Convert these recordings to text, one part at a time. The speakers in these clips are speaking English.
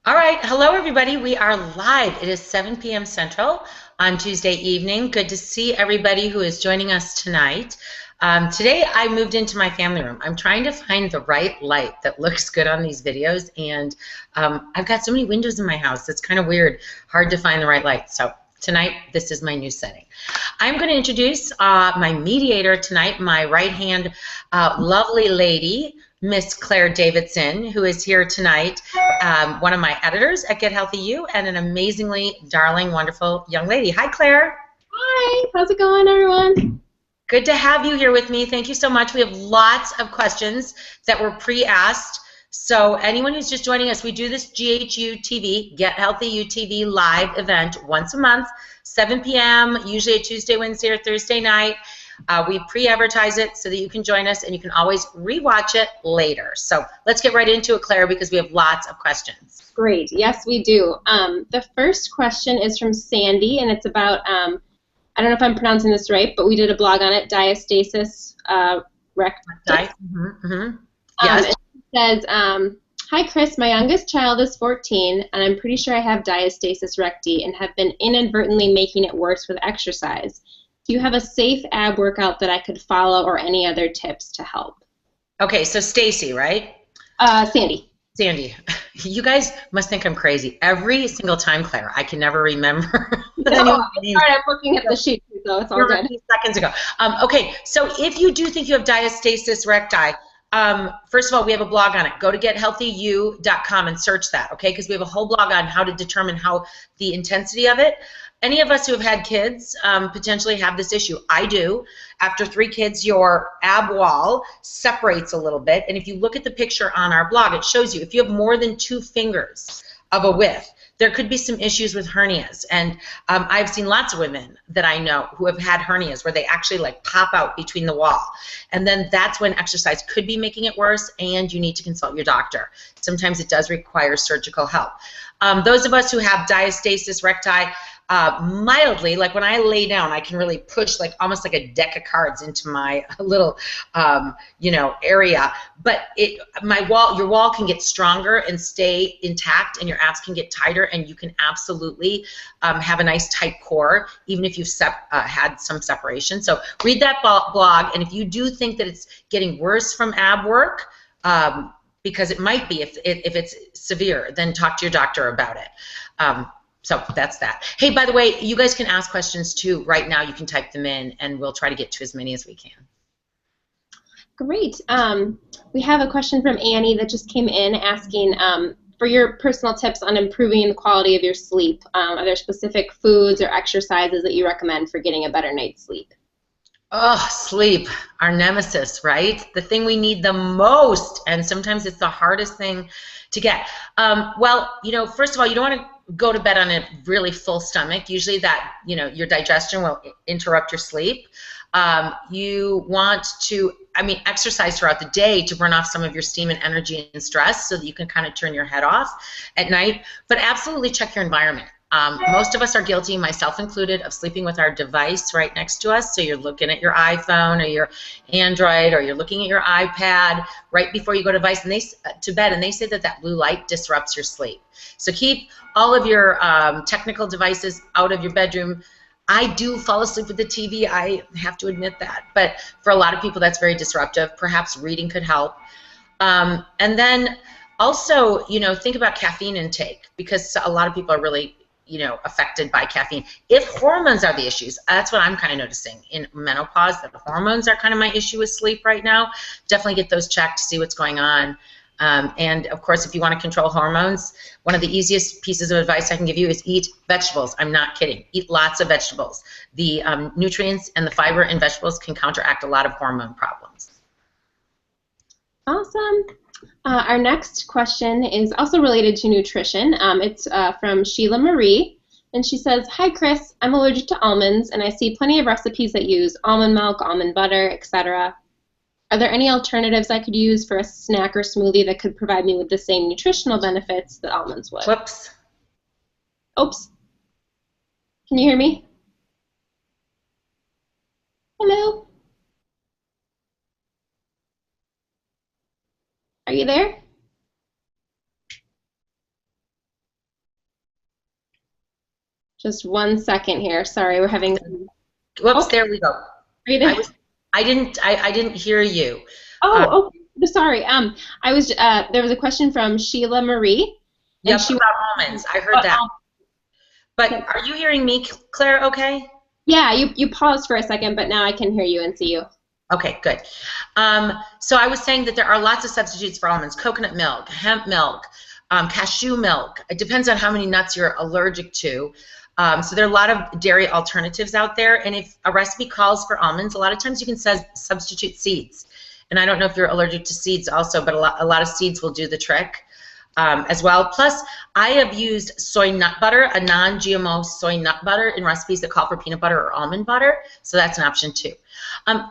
All right, hello everybody. We are live. It is 7 p.m. Central on Tuesday evening. Good to see everybody who is joining us tonight. Today I moved into my family room. I'm trying to find the right light that looks good on these videos, and I've got so many windows in my house. It's kind of weird, hard to find the right light. So tonight, this is my new setting. I'm going to introduce my mediator tonight, my right-hand lovely lady, Miss Claire Davidson, who is here tonight, one of my editors at Get Healthy You, and an amazingly darling, wonderful young lady. Hi, Claire. Hi, how's it going, everyone? Good to have you here with me. Thank you so much. We have lots of questions that were pre-asked. So anyone who's just joining us, we do this GHU TV, Get Healthy You TV live event once a month, 7 p.m., usually a Tuesday, Wednesday, or Thursday night. We pre-advertise it so that you can join us, and you can always rewatch it later. So let's get right into it, Claire, because we have lots of questions. Great. Yes, we do. The first question is from Sandy, and it's about, I don't know if I'm pronouncing this right, but we did a blog on it, Diastasis recti. Yes. It says, hi, Chris. My youngest child is 14, and I'm pretty sure I have diastasis recti and have been inadvertently making it worse with exercise. Do you have a safe ab workout that I could follow or any other tips to help? Okay, so Stacy, right? Sandy. Sandy, you guys must think I'm crazy. Every single time, Claire, I can never remember. No, sorry, I'm looking at the sheet, so it's all good. Seconds ago. Okay, so if you do think you have diastasis recti, first of all, we have a blog on it. Go to gethealthyu.com and search that, okay? Because we have a whole blog on how to determine how the intensity of it. Any of us who have had kids potentially have this issue. I do. After 3 kids, your ab wall separates a little bit. And if you look at the picture on our blog, it shows you if you have more than 2 fingers of a width, there could be some issues with hernias. And I've seen lots of women that I know who have had hernias where they actually like pop out between the wall. And then that's when exercise could be making it worse, and you need to consult your doctor. Sometimes it does require surgical help. Those of us who have diastasis recti, mildly, like when I lay down, I can really push like almost like a deck of cards into my little, area. But your wall can get stronger and stay intact, and your abs can get tighter, and you can absolutely have a nice tight core, even if you've had some separation. So read that blog, and if you do think that it's getting worse from ab work, because it might be if it's severe, then talk to your doctor about it. So that's that. Hey, by the way, you guys can ask questions too. Right now, you can type them in, and we'll try to get to as many as we can. Great. We have a question from Annie that just came in asking for your personal tips on improving the quality of your sleep. Are there specific foods or exercises that you recommend for getting a better night's sleep? Oh, sleep, our nemesis, right? The thing we need the most, and sometimes it's the hardest thing to get. Well, first of all, you don't want to go to bed on a really full stomach. Usually that, your digestion will interrupt your sleep. You want to, exercise throughout the day to burn off some of your steam and energy and stress so that you can kind of turn your head off at night. But absolutely check your environment. Most of us are guilty, myself included, of sleeping with our device right next to us. So you're looking at your iPhone or your Android, or you're looking at your iPad right before you go to bed, and they say that blue light disrupts your sleep. So keep all of your technical devices out of your bedroom. I do fall asleep with the TV, I have to admit that. But for a lot of people, that's very disruptive. Perhaps reading could help. And then also, think about caffeine intake, because a lot of people are really affected by caffeine. If hormones are the issues, that's what I'm kind of noticing in menopause, that the hormones are kind of my issue with sleep right now. Definitely get those checked to see what's going on. And of course, if you want to control hormones, one of the easiest pieces of advice I can give you is eat vegetables. I'm not kidding. Eat lots of vegetables. The nutrients and the fiber in vegetables can counteract a lot of hormone problems. Awesome. Our next question is also related to nutrition. It's from Sheila Marie, and she says, hi, Chris. I'm allergic to almonds, and I see plenty of recipes that use almond milk, almond butter, etc. Are there any alternatives I could use for a snack or smoothie that could provide me with the same nutritional benefits that almonds would? Whoops. Oops. Can you hear me? Hello? Are you there? Just 1 second here. Sorry, we're having. Whoops, Oh, there we go. are you there? I didn't hear you. Oh, sorry. I was. There was a question from Sheila Marie, and Yep, about almonds. I heard that. But are you hearing me, Claire? Okay. Yeah, you paused for a second, but now I can hear you and see you. Okay, good. So I was saying that there are lots of substitutes for almonds: coconut milk, hemp milk, cashew milk. It depends on how many nuts you're allergic to. So there are a lot of dairy alternatives out there, and if a recipe calls for almonds, a lot of times you can substitute seeds. And I don't know if you're allergic to seeds also, but a lot of seeds will do the trick as well. Plus, I have used soy nut butter, a non-GMO soy nut butter in recipes that call for peanut butter or almond butter, so that's an option too.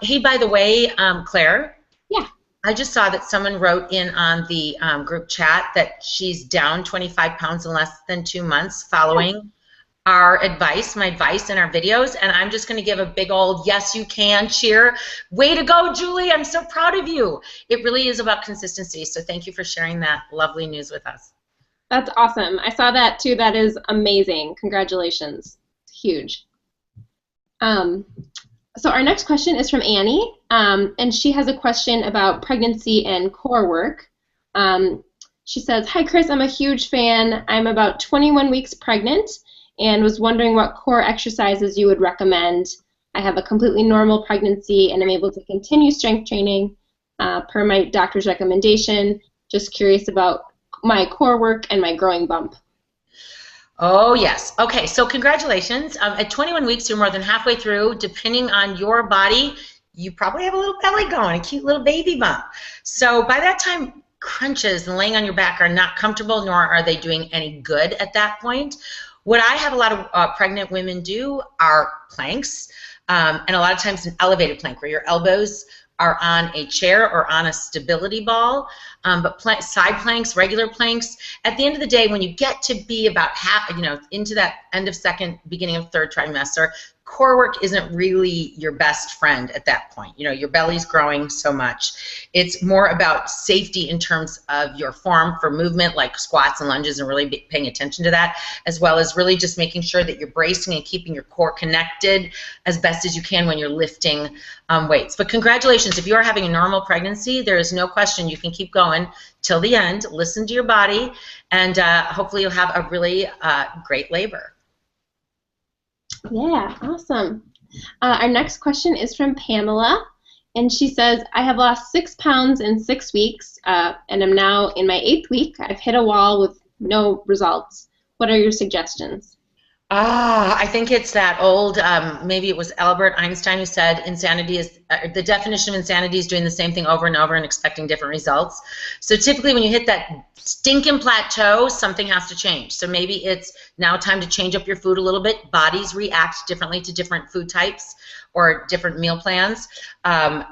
Hey, by the way, Claire. Yeah. I just saw that someone wrote in on the group chat that she's down 25 pounds in less than 2 months following our advice, my advice in our videos, and I'm just going to give a big old yes you can cheer. Way to go, Julie. I'm so proud of you. It really is about consistency, so thank you for sharing that lovely news with us. That's awesome. I saw that too. That is amazing. Congratulations. It's huge. So our next question is from Annie, and she has a question about pregnancy and core work. She says, "Hi Chris, I'm a huge fan. I'm about 21 weeks pregnant and was wondering what core exercises you would recommend. I have a completely normal pregnancy and I'm able to continue strength training per my doctor's recommendation. Just curious about my core work and my growing bump." Oh, yes. Okay, so congratulations. At 21 weeks, you're more than halfway through. Depending on your body, you probably have a little belly going, a cute little baby bump. So by that time, crunches and laying on your back are not comfortable, nor are they doing any good at that point. What I have a lot of pregnant women do are planks, and a lot of times an elevated plank where your elbows are on a chair or on a stability ball, but side planks, regular planks. At the end of the day, when you get to be about half, into that end of second, beginning of third trimester, core work isn't really your best friend at that point. Your belly's growing so much. It's more about safety in terms of your form for movement, like squats and lunges, and really paying attention to that, as well as really just making sure that you're bracing and keeping your core connected as best as you can when you're lifting weights. But congratulations, if you are having a normal pregnancy, there is no question you can keep going till the end. Listen to your body, and hopefully you'll have a really great labor. Yeah, awesome. Our next question is from Pamela, and she says, "I have lost 6 pounds in 6 weeks, and I'm now in my 8th week. I've hit a wall with no results. What are your suggestions?" I think it's that old, maybe it was Albert Einstein who said insanity is, the definition of insanity is doing the same thing over and over and expecting different results. So typically when you hit that stinking plateau, something has to change. So maybe it's now time to change up your food a little bit. Bodies react differently to different food types or different meal plans.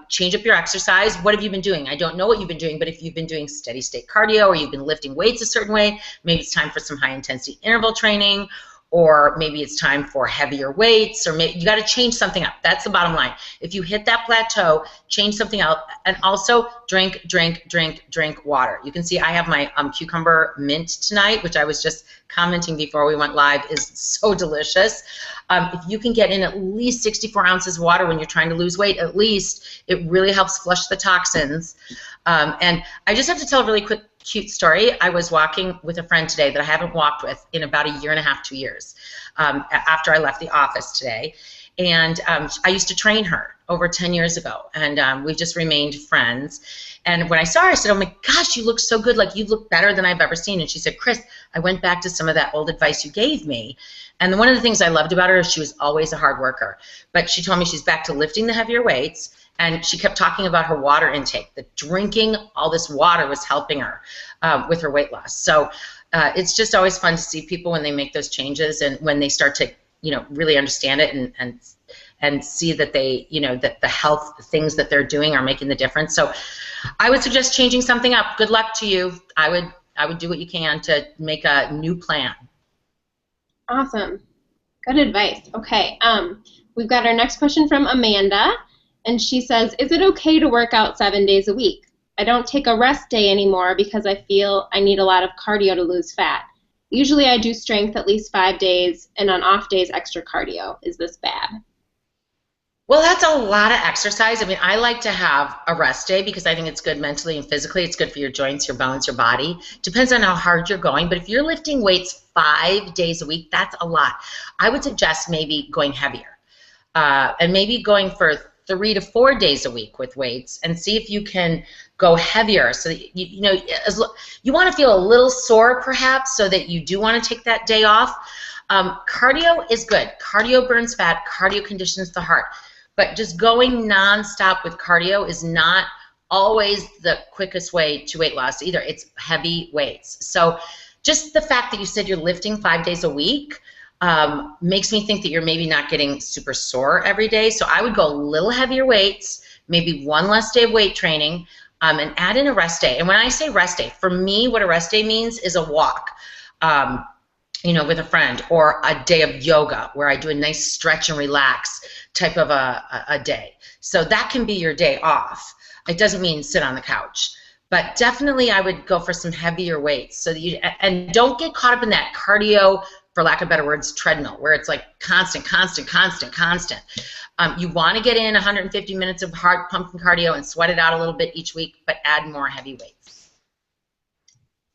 Change up your exercise. What have you been doing? I don't know what you've been doing, but if you've been doing steady state cardio or you've been lifting weights a certain way, maybe it's time for some high intensity interval training, or maybe it's time for heavier weights, or maybe you got to change something up. That's the bottom line. If you hit that plateau, change something out, and also drink water. You can see I have my cucumber mint tonight, which I was just commenting before we went live is so delicious. If you can get in at least 64 ounces of water when you're trying to lose weight, at least, it really helps flush the toxins. And I just have to tell a really quick cute story. I was walking with a friend today that I haven't walked with in about 1.5 years, 2 years, after I left the office today. And I used to train her over 10 years ago, and we've just remained friends. And when I saw her, I said, "Oh my gosh, you look so good, like you look better than I've ever seen." And she said, "Chris, I went back to some of that old advice you gave me." And one of the things I loved about her is she was always a hard worker. But she told me she's back to lifting the heavier weights, and she kept talking about her water intake, that drinking all this water was helping her with her weight loss. So it's just always fun to see people when they make those changes and when they start to, really understand it and see that they, that the health things that they're doing are making the difference. So I would suggest changing something up. Good luck to you. I would do what you can to make a new plan. Awesome. Good advice. Okay. We've got our next question from Amanda. And she says, "Is it okay to work out 7 days a week? I don't take a rest day anymore because I feel I need a lot of cardio to lose fat. Usually I do strength at least 5 days, and on off days, extra cardio. Is this bad? Well, that's a lot of exercise. I mean, I like to have a rest day because I think it's good mentally and physically. It's good for your joints, your bones, your body. Depends on how hard you're going. But if you're lifting weights 5 days a week, that's a lot. I would suggest maybe going heavier and maybe going for 3 to 4 days a week with weights and see if you can go heavier. So that you want to feel a little sore perhaps so that you do want to take that day off. Cardio is good. Cardio burns fat. Cardio conditions the heart. But just going nonstop with cardio is not always the quickest way to weight loss either. It's heavy weights. So just the fact that you said you're lifting 5 days a week makes me think that you're maybe not getting super sore every day. So I would go a little heavier weights, maybe 1 less day of weight training, and add in a rest day. And when I say rest day, for me, what a rest day means is a walk. With a friend, or a day of yoga where I do a nice stretch and relax type of a day. So that can be your day off. It doesn't mean sit on the couch, but definitely I would go for some heavier weights so that and don't get caught up in that cardio, for lack of better words, treadmill, where it's like constant. You want to get in 150 minutes of hard pumping cardio and sweat it out a little bit each week, but add more heavy weights.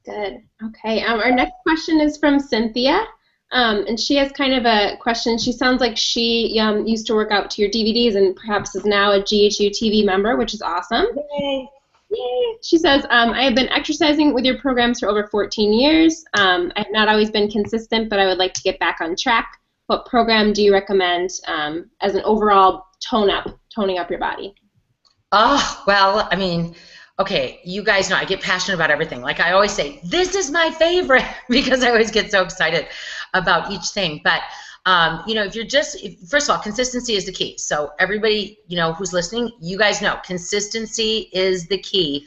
Good. Okay. Our next question is from Cynthia, and she has kind of a question. She sounds like she used to work out to your DVDs and perhaps is now a GHU TV member, which is awesome. Yay. Yay. She says, I have been exercising with your programs for over 14 years. I have not always been consistent, but I would like to get back on track. What program do you recommend as an overall toning up your body? Oh, well, I mean, okay, you guys know I get passionate about everything. Like I always say, this is my favorite because I always get so excited about each thing. But, if you're first of all, consistency is the key. So everybody, who's listening, you guys know consistency is the key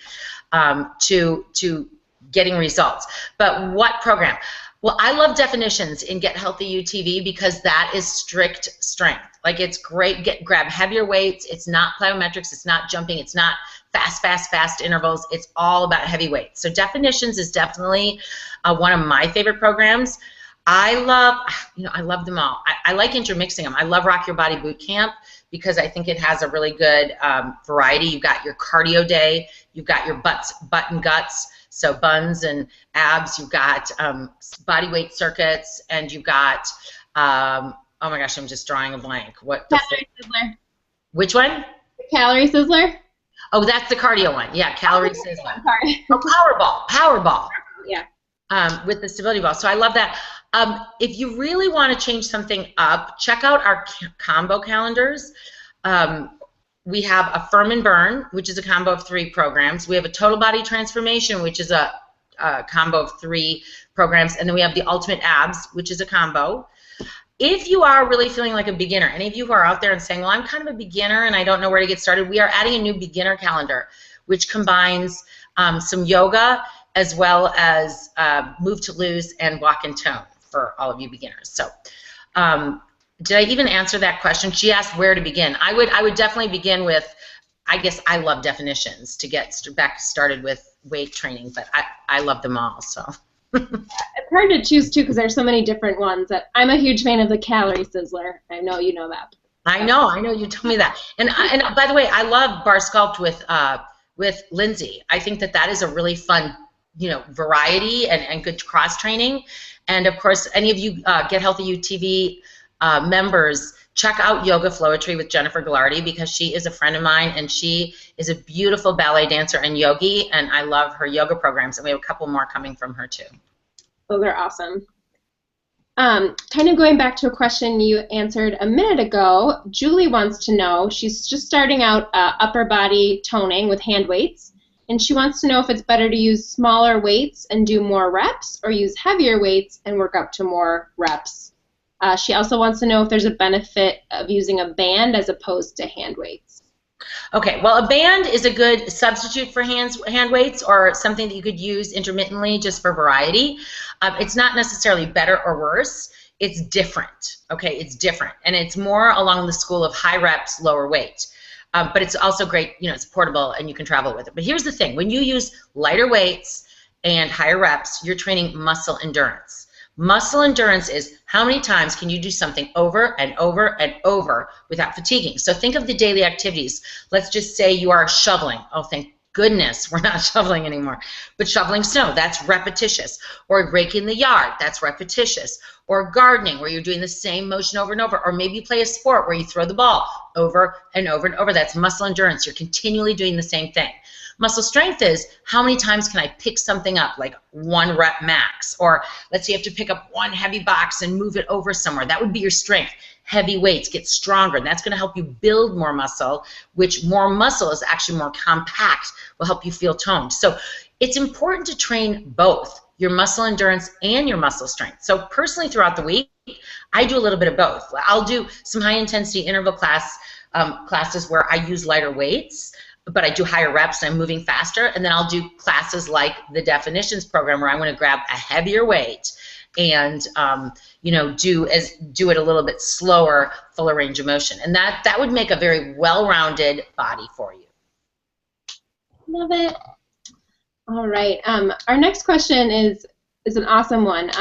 to getting results. But what program? Well, I love definitions in Get Healthy UTV because that is strict strength. Like it's great. Grab heavier weights. It's not plyometrics. It's not jumping. It's not fast intervals. It's all about heavy weights. So definitions is definitely one of my favorite programs. I love them all. I like intermixing them. I love Rock Your Body Boot Camp because I think it has a really good variety. You've got your cardio day. You've got your butt and guts. So buns and abs. You've got body weight circuits, and you've got oh my gosh, I'm just drawing a blank. Calorie Sizzler. Which one? Calorie Sizzler. Oh, that's the cardio one. Yeah, Calorie Sizzler. Sorry. Oh, Powerball. Yeah. With the stability ball. So I love that. If you really want to change something up, check out our combo calendars. We have a Firm and Burn, which is a combo of 3 programs. We have a Total Body Transformation, which is a combo of 3 programs. And then we have the Ultimate Abs, which is a combo. If you are really feeling like a beginner, any of you who are out there and saying, well, I'm kind of a beginner and I don't know where to get started, we are adding a new beginner calendar, which combines some yoga as well as Move to Lose and Walk and Tone for all of you beginners. So did I even answer that question? She asked where to begin. I would definitely begin with, I guess I love definitions to get back started with weight training, but I love them all. So. It's hard to choose too because there's so many different ones. I'm a huge fan of the Calorie Sizzler. I know you know that. I know you told me that. And by the way, I love Bar Sculpt with Lindsay. I think that is a really fun, variety and good cross training. And of course, any of you Get Healthy UTV members, check out Yoga Flowetry with Jennifer Ghilardi because she is a friend of mine and she is a beautiful ballet dancer and yogi, and I love her yoga programs, and we have a couple more coming from her too. Those are awesome. Kind of going back to a question you answered a minute ago, Julie wants to know, she's just starting out upper body toning with hand weights, and she wants to know if it's better to use smaller weights and do more reps or use heavier weights and work up to more reps. She also wants to know if there's a benefit of using a band as opposed to hand weights. Okay, well, a band is a good substitute for hand weights or something that you could use intermittently just for variety. It's not necessarily better or worse. It's different, okay? It's different, and it's more along the school of high reps, lower weight. But it's also great, it's portable and you can travel with it. But here's the thing. When you use lighter weights and higher reps, you're training muscle endurance. Muscle endurance is how many times can you do something over and over and over without fatiguing. So think of the daily activities. Let's just say you are shoveling. Oh, thank goodness we're not shoveling anymore. But shoveling snow, that's repetitious. Or raking the yard, that's repetitious. Or gardening, where you're doing the same motion over and over. Or maybe you play a sport where you throw the ball over and over and over. That's muscle endurance. You're continually doing the same thing. Muscle strength is how many times can I pick something up, like 1 rep max. Or let's say you have to pick up 1 heavy box and move it over somewhere. That would be your strength. Heavy weights, get stronger, and that's going to help you build more muscle, which more muscle is actually more compact, will help you feel toned. So it's important to train both your muscle endurance and your muscle strength. So personally throughout the week, I do a little bit of both. I'll do some high-intensity interval classes where I use lighter weights, but I do higher reps and I'm moving faster, and then I'll do classes like the definitions program where I'm going to grab a heavier weight and you know, do it a little bit slower, fuller range of motion, and that would make a very well-rounded body for you. Love it. All right. Our next question is an awesome one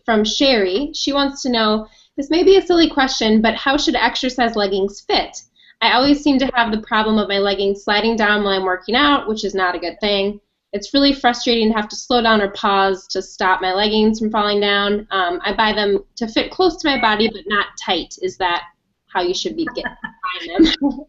from Sherry. She wants to know, this may be a silly question, but how should exercise leggings fit? I always seem to have the problem of my leggings sliding down while I'm working out, which is not a good thing. It's really frustrating to have to slow down or pause to stop my leggings from falling down. I buy them to fit close to my body, but not tight. Is that how you should be buying them?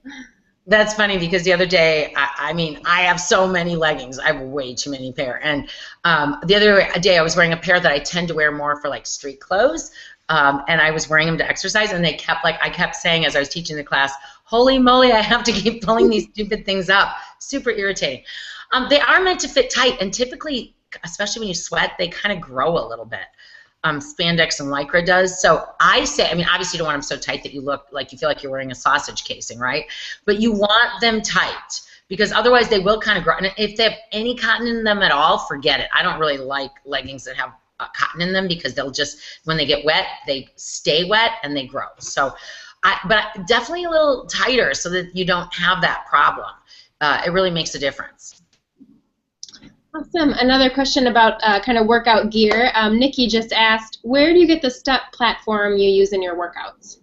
That's funny because the other day, I mean, I have so many leggings. I have way too many pair. And the other day I was wearing a pair that I tend to wear more for like street clothes. And I was wearing them to exercise, and they kept I kept saying as I was teaching the class, holy moly, I have to keep pulling these stupid things up. Super irritating. They are meant to fit tight, and typically, especially when you sweat, they kind of grow a little bit. Spandex and Lycra does. So I say, I mean, obviously you don't want them so tight that you look like you feel like you're wearing a sausage casing, right? But you want them tight because otherwise they will kind of grow. And if they have any cotton in them at all, forget it. I don't really like leggings that have cotton in them because they'll just, when they get wet, they stay wet and they grow. So, but definitely a little tighter so that you don't have that problem. It really makes a difference. Awesome. Another question about kind of workout gear. Nikki just asked, where do you get the step platform you use in your workouts?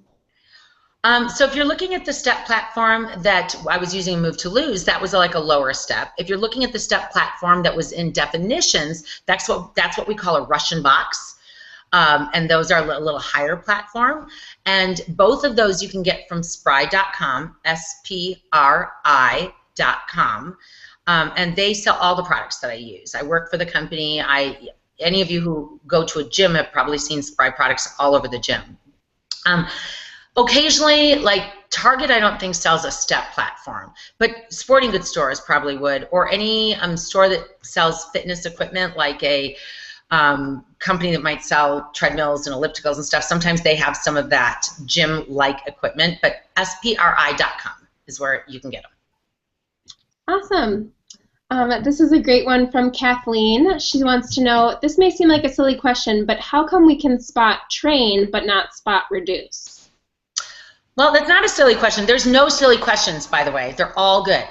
So if you're looking at the step platform that I was using in Move to Lose, that was like a lower step. If you're looking at the step platform that was in Definitions, that's what we call a Russian box. And those are a little higher platform. And both of those you can get from spry.com, SPRI.com. And they sell all the products that I use. I work for the company. Any of you who go to a gym have probably seen Spry products all over the gym. Occasionally, like Target, I don't think sells a step platform, but sporting goods stores probably would, or any store that sells fitness equipment, like a company that might sell treadmills and ellipticals and stuff. Sometimes they have some of that gym-like equipment, but SPRI.com is where you can get them. Awesome. This is a great one from Kathleen. She wants to know, this may seem like a silly question, but how come we can spot train but not spot reduce? Well, that's not a silly question. There's no silly questions, by the way. They're all good.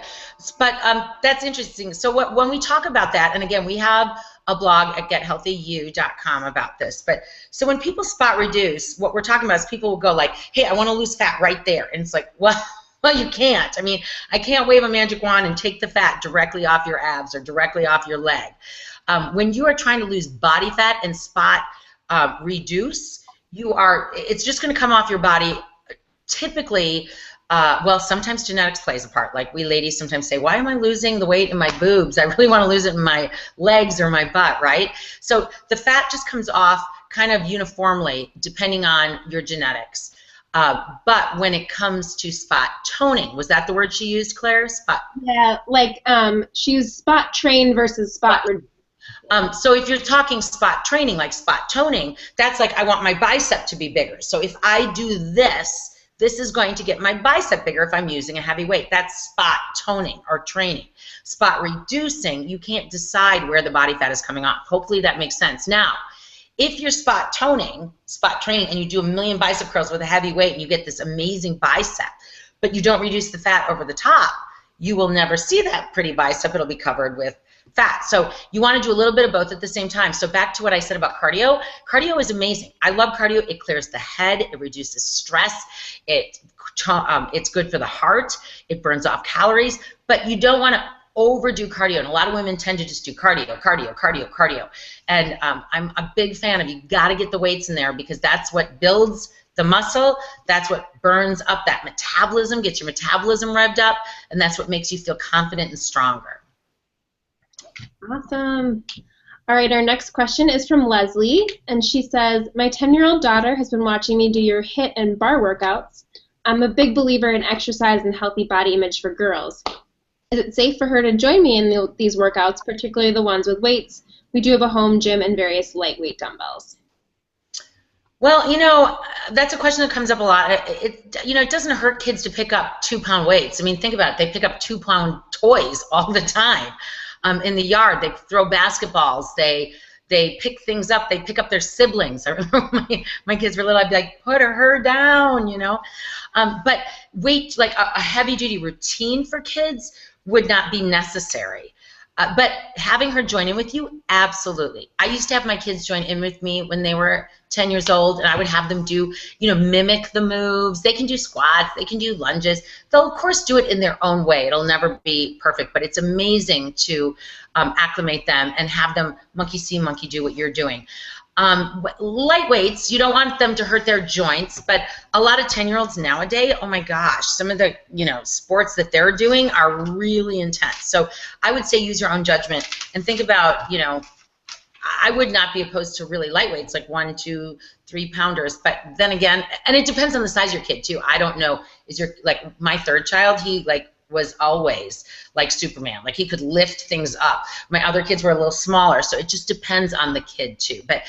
But that's interesting. So when we talk about that, and again, we have a blog at GetHealthyU.com about this. But so when people spot reduce, what we're talking about is people will go like, hey, I want to lose fat right there. And it's like, well, you can't. I mean, I can't wave a magic wand and take the fat directly off your abs or directly off your leg. When you are trying to lose body fat and spot reduce, it's just going to come off your body. Typically, well, sometimes genetics plays a part. Like we ladies sometimes say, why am I losing the weight in my boobs? I really want to lose it in my legs or my butt, right? So the fat just comes off kind of uniformly depending on your genetics. But when it comes to spot toning, was that the word she used, Claire? Spot. Yeah, like she used spot train versus spot reduce. So if you're talking spot training, like spot toning, that's like I want my bicep to be bigger. So if I do this, this is going to get my bicep bigger if I'm using a heavy weight. That's spot toning or training. Spot reducing, you can't decide where the body fat is coming off. Hopefully that makes sense. Now, if you're spot training, and you do 1,000,000 bicep curls with a heavy weight and you get this amazing bicep, but you don't reduce the fat over the top, you will never see that pretty bicep. It'll be covered with fat. So you want to do a little bit of both at the same time. So back to what I said about cardio. Cardio is amazing. I love cardio. It clears the head. It reduces stress. It's good for the heart. It burns off calories. But you don't want to overdo cardio. And a lot of women tend to just do cardio, cardio, cardio, cardio. And I'm a big fan of you got to get the weights in there because that's what builds the muscle. That's what burns up that metabolism, gets your metabolism revved up, and that's what makes you feel confident and stronger. Awesome. All right, our next question is from Leslie, and she says, my 10-year-old daughter has been watching me do your HIIT and bar workouts. I'm a big believer in exercise and healthy body image for girls. Is it safe for her to join me in these workouts, particularly the ones with weights? We do have a home gym and various lightweight dumbbells. Well, you know, that's a question that comes up a lot. It doesn't hurt kids to pick up 2-pound weights. I mean, think about it. They pick up 2-pound toys all the time. In the yard, they throw basketballs, they pick things up, they pick up their siblings. I remember my kids were little, I'd be like, put her down, you know. But weight, like a heavy-duty routine for kids would not be necessary. But having her join in with you, absolutely. I used to have my kids join in with me when they were 10 years old, and I would have them do, mimic the moves. They can do squats, they can do lunges. They'll, of course, do it in their own way. It'll never be perfect, but it's amazing to acclimate them and have them monkey see, monkey do what you're doing. Lightweights, you don't want them to hurt their joints, but a lot of 10-year-olds nowadays, oh my gosh, some of the sports that they're doing are really intense. So I would say use your own judgment and think about, I would not be opposed to really lightweights like 1, 2, 3 pounders, but then again, and it depends on the size of your kid too. I don't know, like my third child, he was always like Superman. Like he could lift things up. My other kids were a little smaller, so it just depends on the kid too. But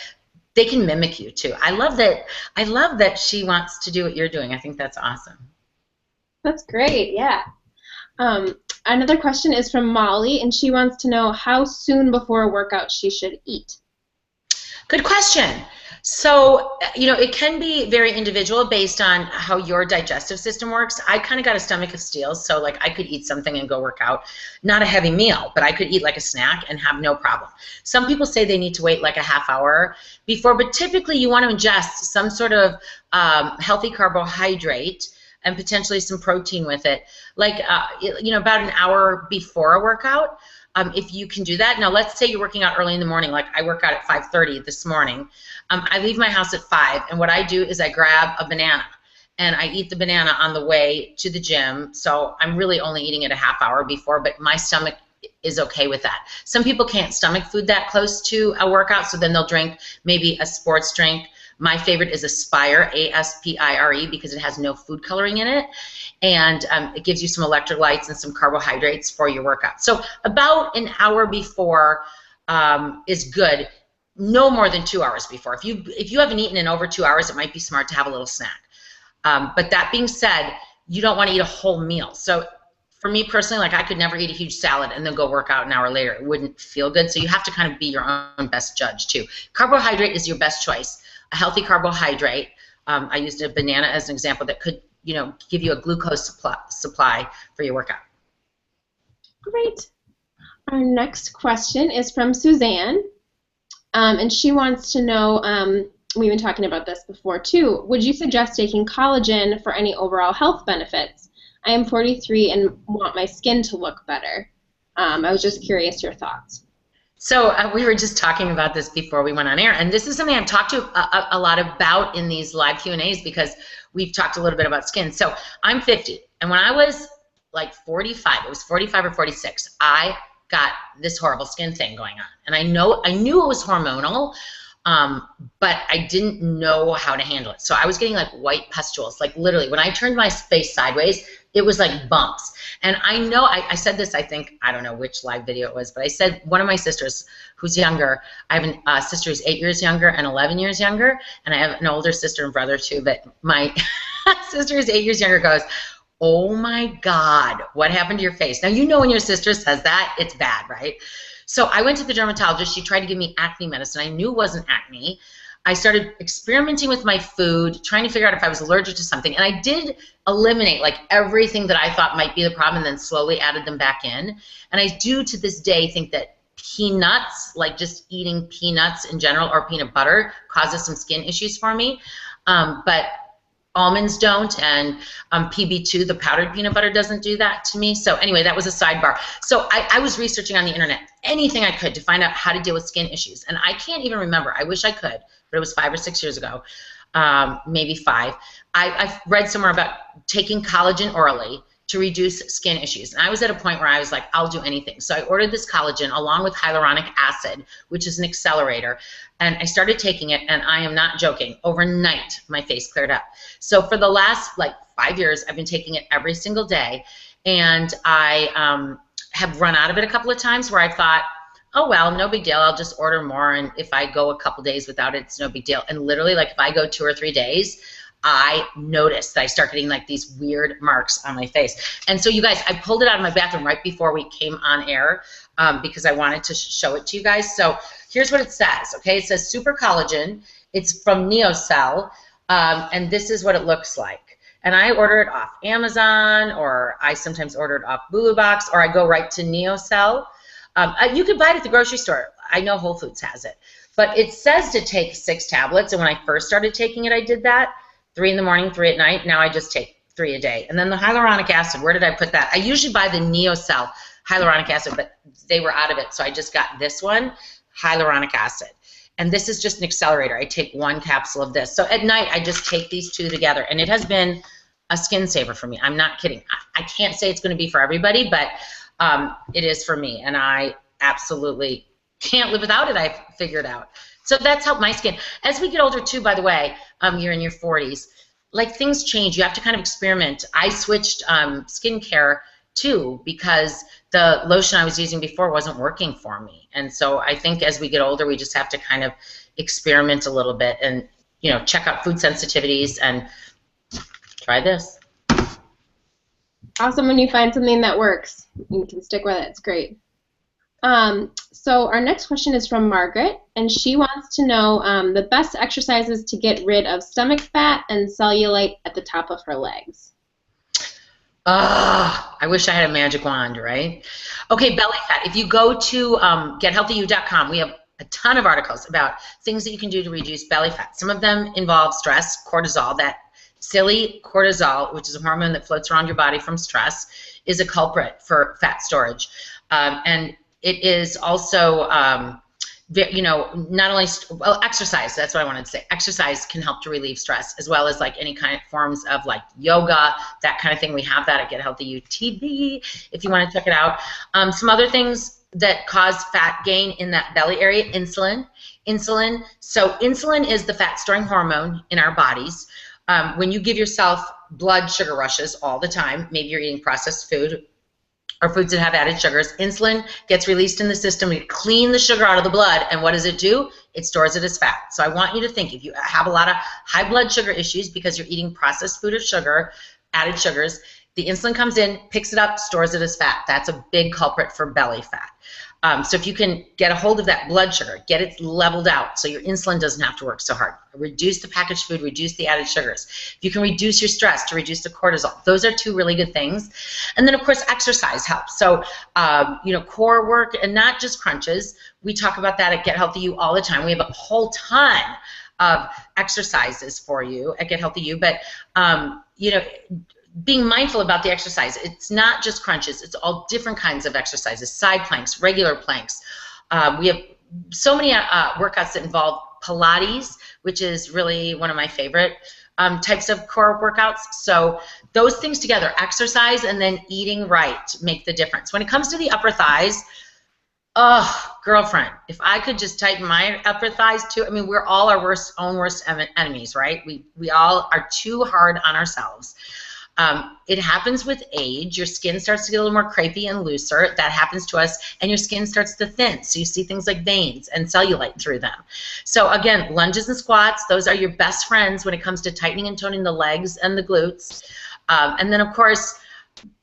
they can mimic you too. I love that she wants to do what you're doing. I think that's awesome. That's great, yeah. Another question is from Molly, and she wants to know how soon before a workout she should eat. Good question. So, it can be very individual based on how your digestive system works. I kind of got a stomach of steel, so like I could eat something and go work out. Not a heavy meal, but I could eat like a snack and have no problem. Some people say they need to wait like a half hour before, but typically you want to ingest some sort of healthy carbohydrate and potentially some protein with it, like about an hour before a workout. If you can do that. Now, let's say you're working out early in the morning, like I work out at 5:30 this morning. I leave my house at 5, and what I do is I grab a banana, and I eat the banana on the way to the gym, so I'm really only eating it a half hour before, but my stomach is okay with that. Some people can't stomach food that close to a workout, so then they'll drink maybe a sports drink. My favorite is Aspire, A-S-P-I-R-E, because it has no food coloring in it, and it gives you some electrolytes and some carbohydrates for your workout. So about an hour before is good, no more than 2 hours before. If you haven't eaten in over 2 hours, it might be smart to have a little snack. But that being said, you don't want to eat a whole meal. So for me personally, like I could never eat a huge salad and then go work out an hour later. It wouldn't feel good. So you have to kind of be your own best judge too. Carbohydrate is your best choice. A healthy carbohydrate, I used a banana as an example that could, give you a glucose supply for your workout. Great. Our next question is from Suzanne, and she wants to know, we've been talking about this before too, would you suggest taking collagen for any overall health benefits? I am 43 and want my skin to look better. I was just curious your thoughts. So we were just talking about this before we went on air, and this is something I've talked to a lot about in these live Q&As because we've talked a little bit about skin. So I'm 50, and when I was like 45, it was 45 or 46, I got this horrible skin thing going on, and I knew it was hormonal, but I didn't know how to handle it. So I was getting like white pustules, like literally when I turned my face sideways, it was like bumps. And I know, I said this, I think, I don't know which live video it was, but I said one of my sisters who's younger, I have a sister who's 8 years younger and 11 years younger, and I have an older sister and brother too, but my sister who's 8 years younger goes, oh my God, what happened to your face? Now, when your sister says that, it's bad, right? So I went to the dermatologist. She tried to give me acne medicine. I knew it wasn't acne. I started experimenting with my food, trying to figure out if I was allergic to something. And I did eliminate like everything that I thought might be the problem and then slowly added them back in. And I do to this day think that peanuts, like just eating peanuts in general or peanut butter, causes some skin issues for me. But almonds don't, and PB2, the powdered peanut butter, doesn't do that to me. So anyway, that was a sidebar. So I was researching on the internet anything I could to find out how to deal with skin issues. And I can't even remember. I wish I could, but it was 5 or 6 years ago, maybe 5. I've read somewhere about taking collagen orally to reduce skin issues. And I was at a point where I was like, I'll do anything. So I ordered this collagen along with hyaluronic acid, which is an accelerator. And I started taking it, and I am not joking. Overnight, my face cleared up. So for the last, like, 5 years, I've been taking it every single day. And I have run out of it a couple of times where I thought, oh, well, no big deal. I'll just order more. And if I go a couple days without it, it's no big deal. And literally, like, if I go 2 or 3 days, I noticed that I start getting like these weird marks on my face. And so you guys, I pulled it out of my bathroom right before we came on air because I wanted to show it to you guys. So here's what it says, okay? It says Super Collagen. It's from Neocell, and this is what it looks like. And I order it off Amazon, or I sometimes order it off Bulu Box, or I go right to Neocell. You can buy it at the grocery store. I know Whole Foods has it. But it says to take 6 tablets, and when I first started taking it, I did that. 3 in the morning, 3 at night. Now I just take 3 a day. And then the hyaluronic acid, where did I put that? I usually buy the Neocell hyaluronic acid, but they were out of it, so I just got this one, hyaluronic acid. And this is just an accelerator. I take 1 capsule of this. So at night, I just take these 2 together, and it has been a skin saver for me. I'm not kidding. I can't say it's going to be for everybody, but it is for me, and I absolutely can't live without it, I've figured out. So that's helped my skin. As we get older too, by the way, you're in your 40s, like things change. You have to kind of experiment. I switched skincare too because the lotion I was using before wasn't working for me. And so I think as we get older, we just have to kind of experiment a little bit and, you know, check out food sensitivities and try this. Awesome when you find something that works. You can stick with it. It's great. So our next question is from Margaret, and she wants to know the best exercises to get rid of stomach fat and cellulite at the top of her legs. I wish I had a magic wand, right? Okay, belly fat. If you go to GetHealthyU.com, we have a ton of articles about things that you can do to reduce belly fat. Some of them involve stress, cortisol. That silly cortisol, which is a hormone that floats around your body from stress, is a culprit for fat storage. And it is also, you know, not only, well, exercise, that's what I wanted to say. Exercise can help to relieve stress, as well as like any kind of forms of like yoga, that kind of thing. We have that at GHUTV if you want to check it out. Some other things that cause fat gain in that belly area, insulin. So insulin is the fat-storing hormone in our bodies. When you give yourself blood sugar rushes all the time, maybe you're eating processed food, or foods that have added sugars, insulin gets released in the system to clean the sugar out of the blood, and what does it do? It stores it as fat. So I want you to think, if you have a lot of high blood sugar issues because you're eating processed food or sugar, added sugars, the insulin comes in, picks it up, stores it as fat. That's a big culprit for belly fat. So if you can get a hold of that blood sugar, get it leveled out so your insulin doesn't have to work so hard. Reduce the packaged food, reduce the added sugars. If you can reduce your stress to reduce the cortisol, those are 2 really good things. And then, of course, exercise helps. So, you know, core work and not just crunches. We talk about that at Get Healthy You all the time. We have a whole ton of exercises for you at Get Healthy You, but, you know, being mindful about the exercise. It's not just crunches. It's all different kinds of exercises, side planks, regular planks. We have so many workouts that involve Pilates, which is really one of my favorite types of core workouts. So those things together, exercise and then eating right, make the difference. When it comes to the upper thighs, oh, girlfriend, if I could just tighten my upper thighs too. I mean, we're all our own worst enemies, right? We all are too hard on ourselves. It happens with age. Your skin starts to get a little more crepey and looser. That happens to us, and your skin starts to thin. So you see things like veins and cellulite through them. So again, lunges and squats, those are your best friends when it comes to tightening and toning the legs and the glutes. And then, of course,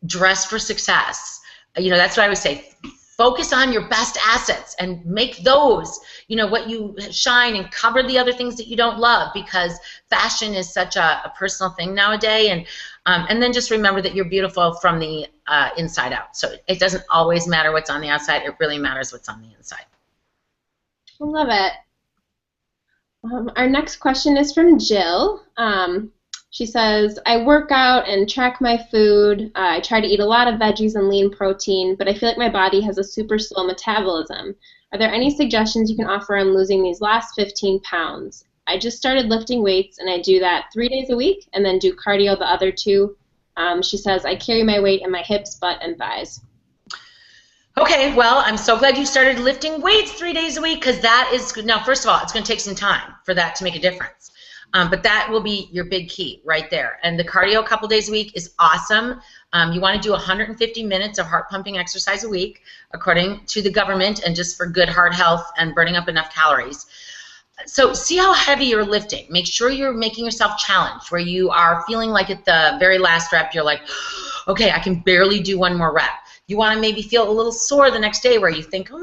dress for success. You know, that's what I would say. focus on your best assets and make those, you know, what you shine, and cover the other things that you don't love, because fashion is such a personal thing nowadays. And then just remember that you're beautiful from the inside out. So it doesn't always matter what's on the outside. It really matters what's on the inside. I love it. Our next question is from Jill. She says, I work out and track my food. I try to eat a lot of veggies and lean protein, but I feel like my body has a super slow metabolism. Are there any suggestions you can offer on losing these last 15 pounds? I just started lifting weights, and I do that 3 days a week and then do cardio the other 2. She says, I carry my weight in my hips, butt, and thighs. Okay, well, I'm so glad you started lifting weights 3 days a week, because that is, now, first of all, it's going to take some time for that to make a difference. But that will be your big key right there. And the cardio a couple days a week is awesome. You want to do 150 minutes of heart pumping exercise a week, according to the government, and just for good heart health and burning up enough calories. So see how heavy you're lifting. Make sure you're making yourself challenged, where you are feeling like at the very last rep, you're like, okay, I can barely do 1 more rep. You want to maybe feel a little sore the next day, where you think, oh,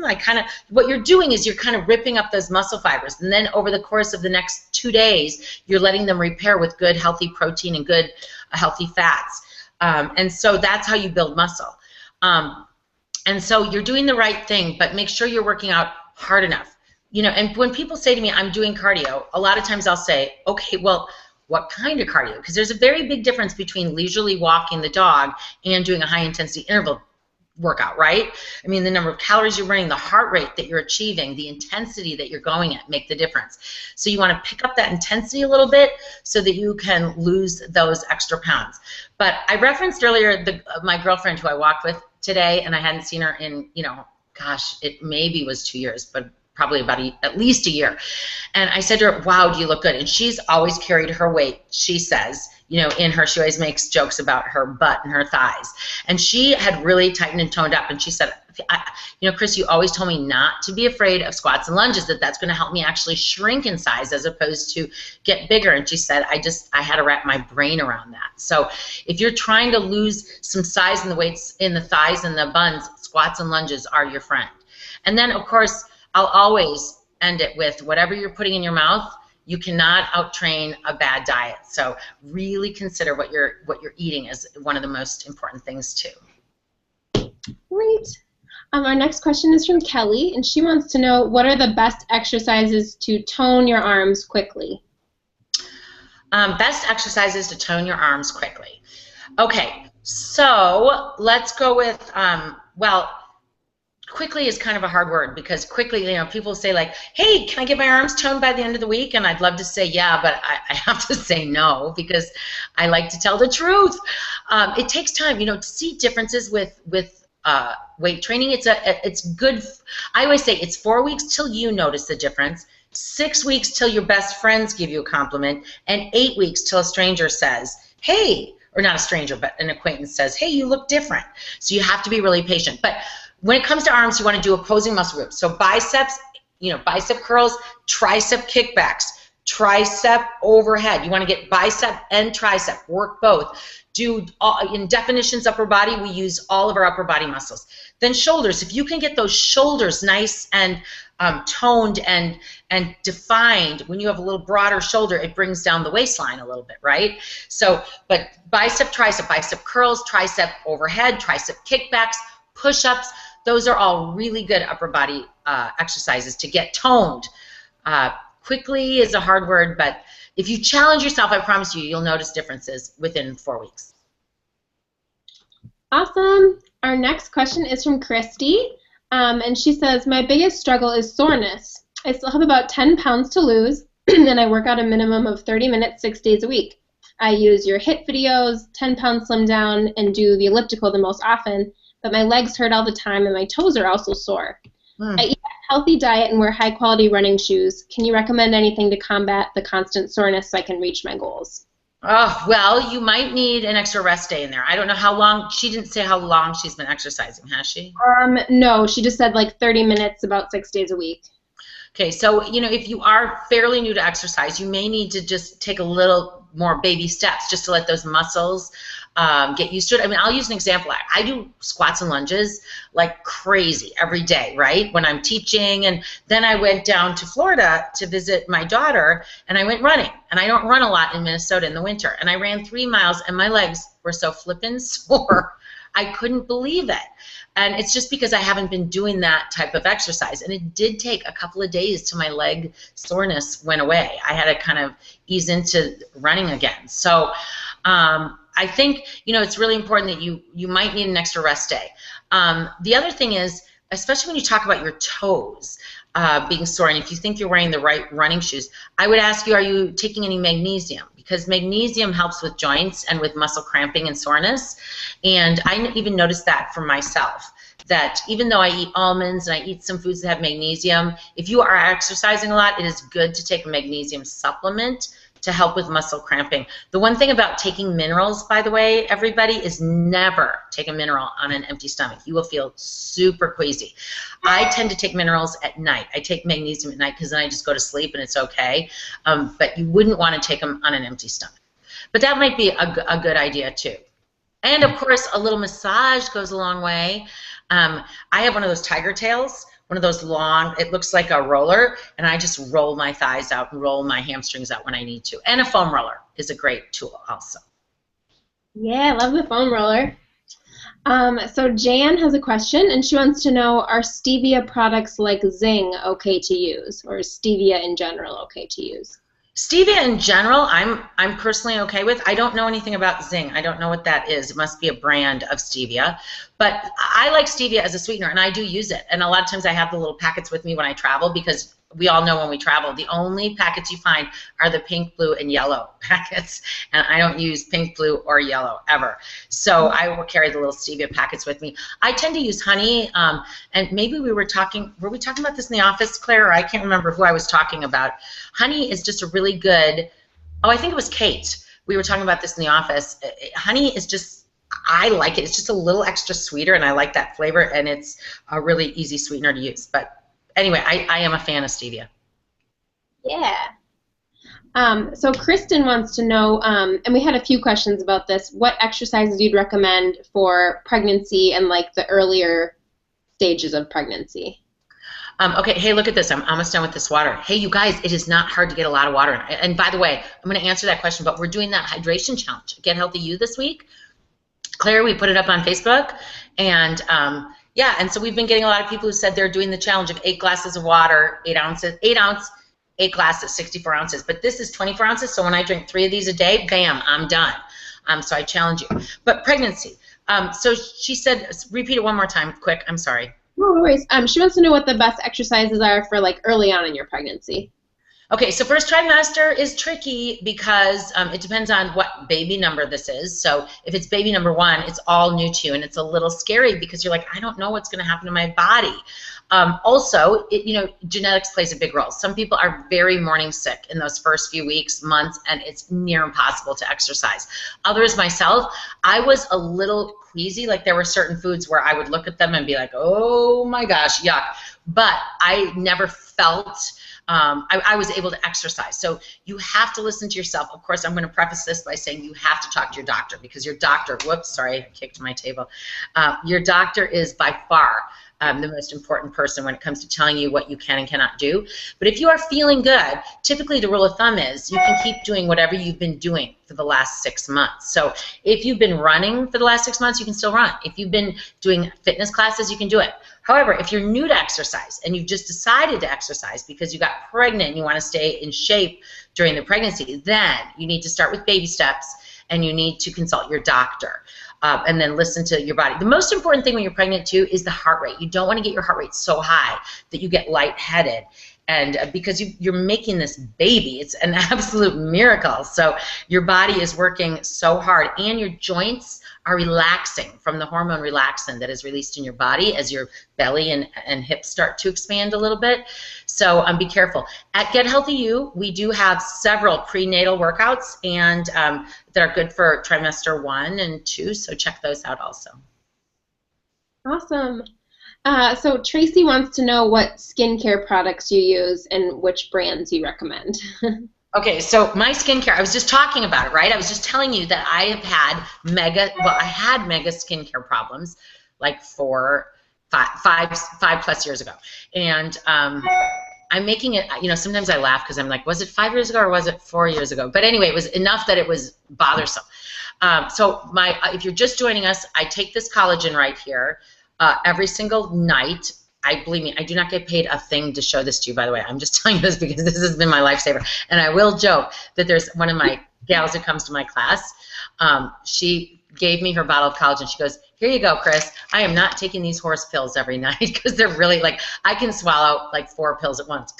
what you're doing is you're kind of ripping up those muscle fibers. And then over the course of the next 2 days, you're letting them repair with good, healthy protein and good, healthy fats. And so that's how you build muscle. And so you're doing the right thing, but make sure you're working out hard enough. You know, and when people say to me, I'm doing cardio, a lot of times I'll say, okay, well, what kind of cardio? Because there's a very big difference between leisurely walking the dog and doing a high-intensity interval workout, right? I mean, the number of calories you're burning, the heart rate that you're achieving, the intensity that you're going at make the difference. So you want to pick up that intensity a little bit so that you can lose those extra pounds. But I referenced earlier my girlfriend who I walked with today, and I hadn't seen her in, you know, gosh, it maybe was 2 years, but probably about at least a year. And I said to her, wow, do you look good? And she's always carried her weight, she says, you know, in her, she always makes jokes about her butt and her thighs. And she had really tightened and toned up. And she said, you know, Chris, you always told me not to be afraid of squats and lunges, that's going to help me actually shrink in size as opposed to get bigger. And she said, I had to wrap my brain around that. So if you're trying to lose some size in the weights, in the thighs and the buns, squats and lunges are your friend. And then, of course, I'll always end it with whatever you're putting in your mouth, you cannot outtrain a bad diet. So really consider what you're eating as one of the most important things too. Great. Our next question is from Kelly, and she wants to know, what are the best exercises to tone your arms quickly? Best exercises to tone your arms quickly. Okay, so let's go with, well, quickly is kind of a hard word, because quickly, you know, people say like, hey, can I get my arms toned by the end of the week? And I'd love to say yeah, but I have to say no, because I like to tell the truth. It takes time, you know, to see differences with weight training. It's good. I always say it's 4 weeks till you notice the difference, 6 weeks till your best friends give you a compliment, and 8 weeks till a stranger says, hey, or not a stranger, but an acquaintance says, hey, you look different. So you have to be really patient. But when it comes to arms, you want to do opposing muscle groups. So biceps, you know, bicep curls, tricep kickbacks, tricep overhead. You want to get bicep and tricep, work both. Do in definitions upper body, we use all of our upper body muscles. Then shoulders, if you can get those shoulders nice and toned and defined, when you have a little broader shoulder, it brings down the waistline a little bit, right? So, but bicep, bicep curls, tricep overhead, tricep kickbacks, push-ups, those are all really good upper body exercises to get toned. Quickly is a hard word, but if you challenge yourself, I promise you, you'll notice differences within 4 weeks. Awesome. Our next question is from Christy, and she says, my biggest struggle is soreness. I still have about 10 pounds to lose, and I work out a minimum of 30 minutes 6 days a week. I use your HIIT videos, 10 pound slim down, and do the elliptical the most often, but my legs hurt all the time and my toes are also sore. I eat a healthy diet and wear high-quality running shoes. Can you recommend anything to combat the constant soreness so I can reach my goals? Oh, well, you might need an extra rest day in there. I don't know how long. She didn't say how long she's been exercising, has she? No, she just said like 30 minutes about 6 days a week. Okay, so, you know, if you are fairly new to exercise, you may need to just take a little more baby steps just to let those muscles get used to it. I mean, I'll use an example. I do squats and lunges like crazy every day, right, when I'm teaching. And then I went down to Florida to visit my daughter, and I went running. And I don't run a lot in Minnesota in the winter. And I ran 3 miles, and my legs were so flippin' sore. I couldn't believe it. And it's just because I haven't been doing that type of exercise. And it did take a couple of days till my leg soreness went away. I had to kind of ease into running again. So I think, you know, it's really important that you might need an extra rest day. The other thing is, especially when you talk about your toes being sore, and if you think you're wearing the right running shoes, I would ask you, are you taking any magnesium? Because magnesium helps with joints and with muscle cramping and soreness. And I even noticed that for myself, that even though I eat almonds and I eat some foods that have magnesium, if you are exercising a lot, it is good to take a magnesium supplement to help with muscle cramping. The one thing about taking minerals, by the way, everybody, is never take a mineral on an empty stomach. You will feel super queasy. I tend to take minerals at night. I take magnesium at night because then I just go to sleep and it's okay. But you wouldn't want to take them on an empty stomach. But that might be a good idea too. And of course, a little massage goes a long way. I have one of those tiger tails, one of those long, it looks like a roller, and I just roll my thighs out and roll my hamstrings out when I need to. And a foam roller is a great tool also. Yeah, I love the foam roller. So Jan has a question, and she wants to know, are stevia products like Zing okay to use, or is stevia in general okay to use? Stevia in general, I'm personally okay with. I don't know anything about Zing. I don't know what that is. It must be a brand of stevia. But I like stevia as a sweetener, and I do use it. And a lot of times I have the little packets with me when I travel, because we all know when we travel, the only packets you find are the pink, blue, and yellow packets. And I don't use pink, blue, or yellow ever. So I will carry the little stevia packets with me. I tend to use honey, and maybe were we talking about this in the office, Clara? I can't remember who I was talking about. Honey is just a really good, I think it was Kate. We were talking about this in the office. Honey is just, I like it. It's just a little extra sweeter, and I like that flavor, and it's a really easy sweetener to use. But anyway, I am a fan of stevia. Yeah. So Kristen wants to know, and we had a few questions about this, what exercises you'd recommend for pregnancy and like the earlier stages of pregnancy. Okay, hey, look at this. I'm almost done with this water. Hey, you guys, it is not hard to get a lot of water. And by the way, I'm going to answer that question, but we're doing that hydration challenge, Get Healthy You, this week. Claire, we put it up on Facebook, and yeah, and so we've been getting a lot of people who said they're doing the challenge of 8 glasses of water, 8 glasses, 64 ounces. But this is 24 ounces, so when I drink 3 of these a day, bam, I'm done. So I challenge you. But pregnancy. So she said, repeat it one more time, quick. I'm sorry. No worries. She wants to know what the best exercises are for like early on in your pregnancy. Okay, so first trimester is tricky because it depends on what baby number this is. So if it's baby number 1, it's all new to you, and it's a little scary because you're like, I don't know what's going to happen to my body. Also, genetics plays a big role. Some people are very morning sick in those first few weeks, months, and it's near impossible to exercise. Others, myself, I was a little queasy. Like there were certain foods where I would look at them and be like, oh my gosh, yuck. But I never felt I was able to exercise. So you have to listen to yourself. Of course, I'm going to preface this by saying you have to talk to your doctor, because your doctor, whoops, sorry, I kicked my table. Your doctor is by far the most important person when it comes to telling you what you can and cannot do. But if you are feeling good, typically the rule of thumb is you can keep doing whatever you've been doing for the last 6 months. So if you've been running for the last 6 months, you can still run. If you've been doing fitness classes, you can do it. However, if you're new to exercise and you've just decided to exercise because you got pregnant and you want to stay in shape during the pregnancy, then you need to start with baby steps and you need to consult your doctor. And then listen to your body. The most important thing when you're pregnant too is the heart rate. You don't want to get your heart rate so high that you get lightheaded. And because you're making this baby, it's an absolute miracle. So your body is working so hard, and your joints are relaxing from the hormone relaxin that is released in your body as your belly and hips start to expand a little bit. So be careful. At Get Healthy You, we do have several prenatal workouts and that are good for trimester 1 and 2. So check those out also. Awesome. So Tracy wants to know what skincare products you use and which brands you recommend. Okay, so my skincare, I was just talking about it, right? I was just telling you that I have had I had mega skincare problems like five plus years ago. And I'm making it, sometimes I laugh because I'm like, was it 5 years ago or was it 4 years ago? But anyway, it was enough that it was bothersome. So if you're just joining us, I take this collagen right here every single night. Believe me, I do not get paid a thing to show this to you, by the way. I'm just telling you this because this has been my lifesaver. And I will joke that there's one of my gals who comes to my class. She gave me her bottle of collagen. She goes, here you go, Chris. I am not taking these horse pills every night because they're really like, I can swallow like 4 pills at once.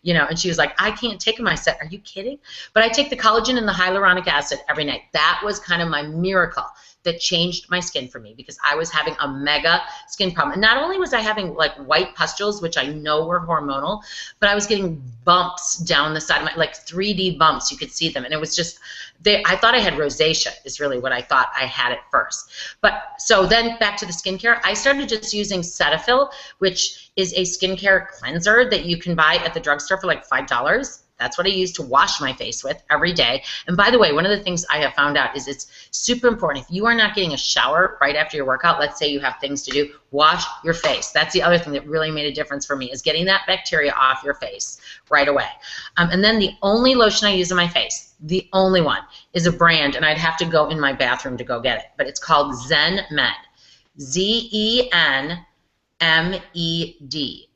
And she was like, I can't take them. I said, are you kidding? But I take the collagen and the hyaluronic acid every night. That was kind of my miracle that changed my skin for me because I was having a mega skin problem. And not only was I having like white pustules, which I know were hormonal, but I was getting bumps down the side of my, like 3D bumps. You could see them. And it was just, I thought I had rosacea is really what I thought I had at first. But so then back to the skincare, I started just using Cetaphil, which is a skincare cleanser that you can buy at the drugstore for like $5. That's what I use to wash my face with every day. And by the way, one of the things I have found out is it's super important. If you are not getting a shower right after your workout, let's say you have things to do, wash your face. That's the other thing that really made a difference for me is getting that bacteria off your face right away. And then the only lotion I use on my face, the only one, is a brand, and I'd have to go in my bathroom to go get it, but it's called Zen Med. Zenmed.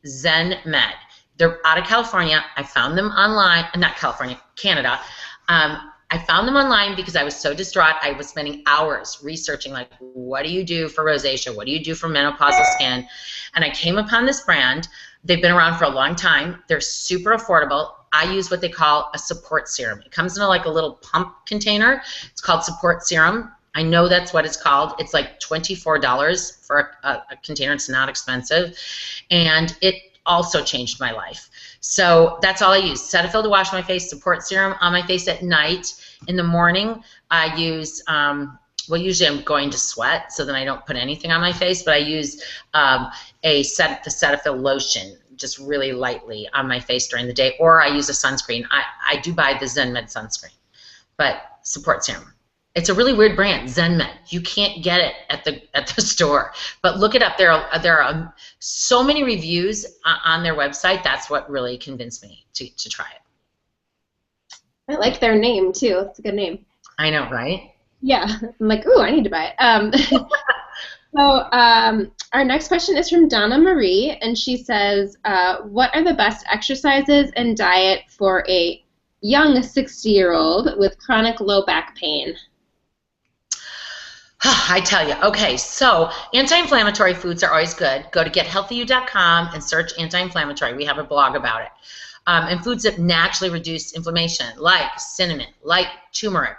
Zen Med. They're out of California. I found them online, not California, Canada. I found them online because I was so distraught. I was spending hours researching, like, what do you do for rosacea? What do you do for menopausal skin? And I came upon this brand. They've been around for a long time. They're super affordable. I use what they call a support serum. It comes in like a little pump container. It's called support serum. I know that's what it's called. It's like $24 for a container. It's not expensive. And it also changed my life. So that's all I use. Cetaphil to wash my face, support serum on my face at night. In the morning, I use, well, usually I'm going to sweat, so then I don't put anything on my face, but I use the Cetaphil lotion just really lightly on my face during the day, or I use a sunscreen. I do buy the ZenMed sunscreen, but support serum. It's a really weird brand, ZenMed. You can't get it at the store, but look it up. There are so many reviews on their website. That's what really convinced me to try it. I like their name too. It's a good name. I know, right? Yeah, I'm like, ooh, I need to buy it. So our next question is from Donna Marie, and she says, what are the best exercises and diet for a young 60-year-old with chronic low back pain? I tell you. Okay, so anti-inflammatory foods are always good. Go to gethealthyu.com and search anti-inflammatory. We have a blog about it. And foods that naturally reduce inflammation, like cinnamon, like turmeric,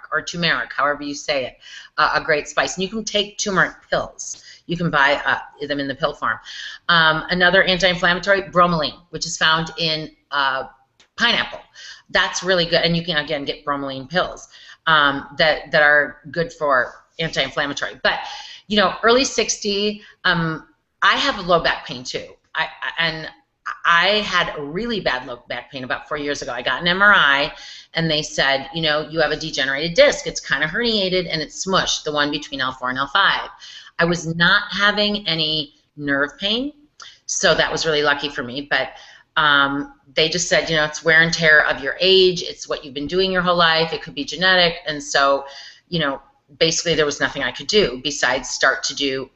however you say it, a great spice. And you can take turmeric pills. You can buy them in the pill form. Another anti-inflammatory, bromelain, which is found in pineapple. That's really good. And you can, again, get bromelain pills that are good for anti-inflammatory. But, early 60, I have low back pain too. I had a really bad low back pain about 4 years ago. I got an MRI, and they said, you have a degenerated disc. It's kind of herniated, and it's smushed, the one between L4 and L5. I was not having any nerve pain, so that was really lucky for me. But they just said, it's wear and tear of your age. It's what you've been doing your whole life. It could be genetic. And so, basically there was nothing I could do besides start to do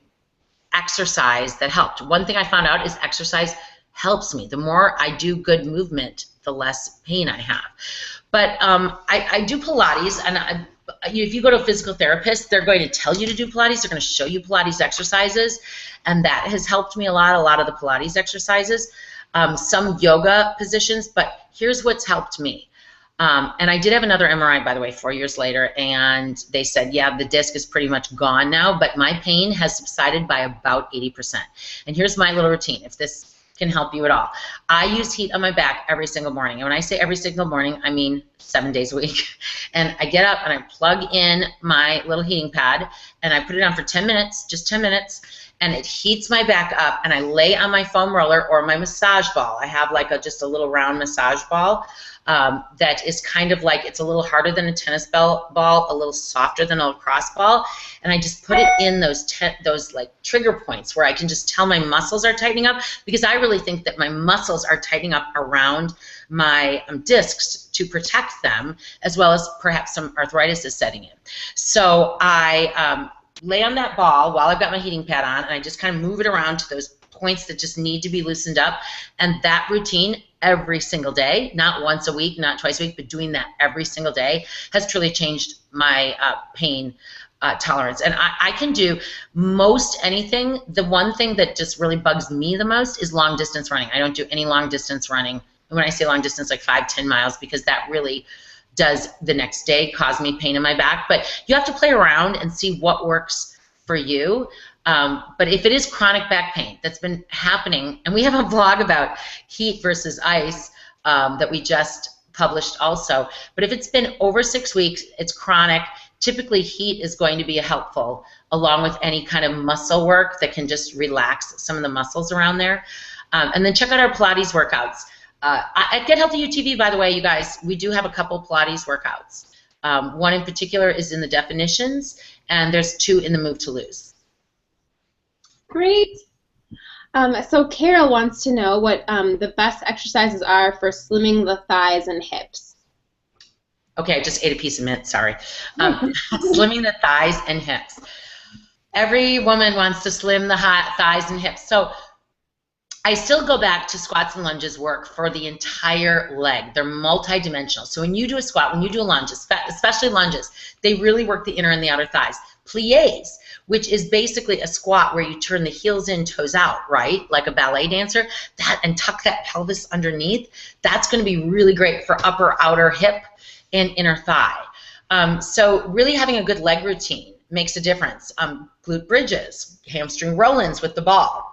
exercise that helped. One thing I found out is exercise helps me. The more I do good movement, the less pain I have. But I do Pilates, and if you go to a physical therapist, they're going to tell you to do Pilates. They're going to show you Pilates exercises, and that has helped me a lot of the Pilates exercises. Some yoga positions, but here's what's helped me. And I did have another MRI, by the way, 4 years later, and they said, yeah, the disc is pretty much gone now, but my pain has subsided by about 80%. And here's my little routine, if this can help you at all. I use heat on my back every single morning. And when I say every single morning, I mean 7 days a week. And I get up and I plug in my little heating pad, and I put it on for 10 minutes, just 10 minutes, and it heats my back up, and I lay on my foam roller or my massage ball. I have like just a little round massage ball. that is kind of like, it's a little harder than a tennis ball, a little softer than a lacrosse ball, and I just put it in those like trigger points where I can just tell my muscles are tightening up, because I really think that my muscles are tightening up around my discs to protect them, as well as perhaps some arthritis is setting in. So I lay on that ball while I've got my heating pad on, and I just kind of move it around to those points that just need to be loosened up. And that routine every single day, not once a week, not twice a week, but doing that every single day has truly changed my pain tolerance. And I can do most anything. The one thing that just really bugs me the most is long distance running. I don't do any long distance running. And when I say long distance, like 5-10 miles, because that really does the next day cause me pain in my back. But you have to play around and see what works for you. But if it is chronic back pain that's been happening, and we have a blog about heat versus ice that we just published also, but if it's been over 6 weeks, it's chronic, typically heat is going to be helpful, along with any kind of muscle work that can just relax some of the muscles around there. And then check out our Pilates workouts. At Get Healthy UTV, by the way, you guys, we do have a couple Pilates workouts. One in particular is in the definitions, and there's 2 in the Move to Lose. Great. So Carol wants to know what the best exercises are for slimming the thighs and hips. Okay, I just ate a piece of mint, sorry. Slimming the thighs and hips. Every woman wants to slim the thighs and hips. So I still go back to squats and lunges work for the entire leg. They're multidimensional. So when you do a squat, when you do a lunge, especially lunges, they really work the inner and the outer thighs. Pliés, which is basically a squat where you turn the heels in, toes out, right? Like a ballet dancer, and tuck that pelvis underneath. That's going to be really great for upper, outer hip and inner thigh. So really having a good leg routine makes a difference. Glute bridges, hamstring roll-ins with the ball.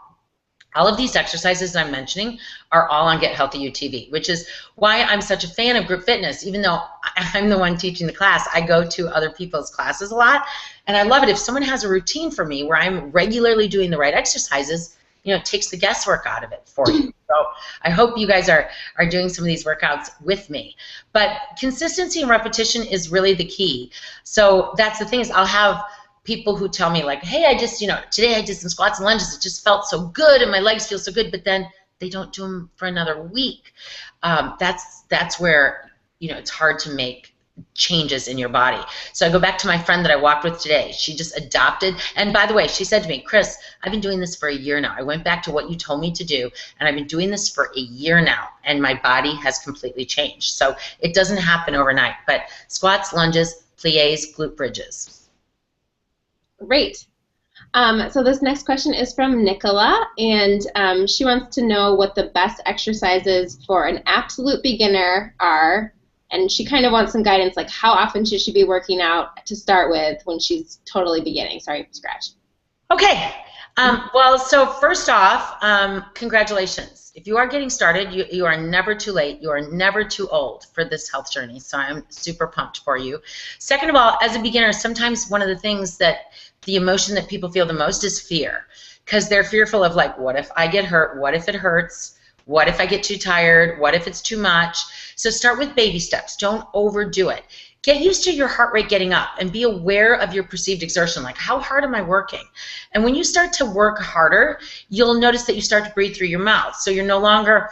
All of these exercises I'm mentioning are all on Get Healthy UTV, which is why I'm such a fan of group fitness. Even though I'm the one teaching the class, I go to other people's classes a lot, and I love it. If someone has a routine for me where I'm regularly doing the right exercises, you know, it takes the guesswork out of it for you. So I hope you guys are doing some of these workouts with me. But consistency and repetition is really the key. So that's the thing, is I'll have people who tell me like, hey, I just, today I did some squats and lunges, it just felt so good and my legs feel so good, but then they don't do them for another week. That's where, it's hard to make changes in your body. So I go back to my friend that I walked with today. She just adopted, and by the way, she said to me, Chris, I've been doing this for a year now. I went back to what you told me to do, and I've been doing this for a year now, and my body has completely changed. So it doesn't happen overnight, but squats, lunges, pliés, glute bridges. Great. So this next question is from Nicola, and she wants to know what the best exercises for an absolute beginner are, and she kind of wants some guidance, like how often should she be working out to start with when she's totally beginning? Sorry from scratch. Okay. Well, so first off, congratulations. If you are getting started, you are never too late. You are never too old for this health journey, so I'm super pumped for you. Second of all, as a beginner, sometimes one of the things that the emotion that people feel the most is fear, because they're fearful of, like, what if I get hurt? What if it hurts? What if I get too tired? What if it's too much? So start with baby steps. Don't overdo it. Get used to your heart rate getting up and be aware of your perceived exertion, like how hard am I working? And when you start to work harder, you'll notice that you start to breathe through your mouth. So you're no longer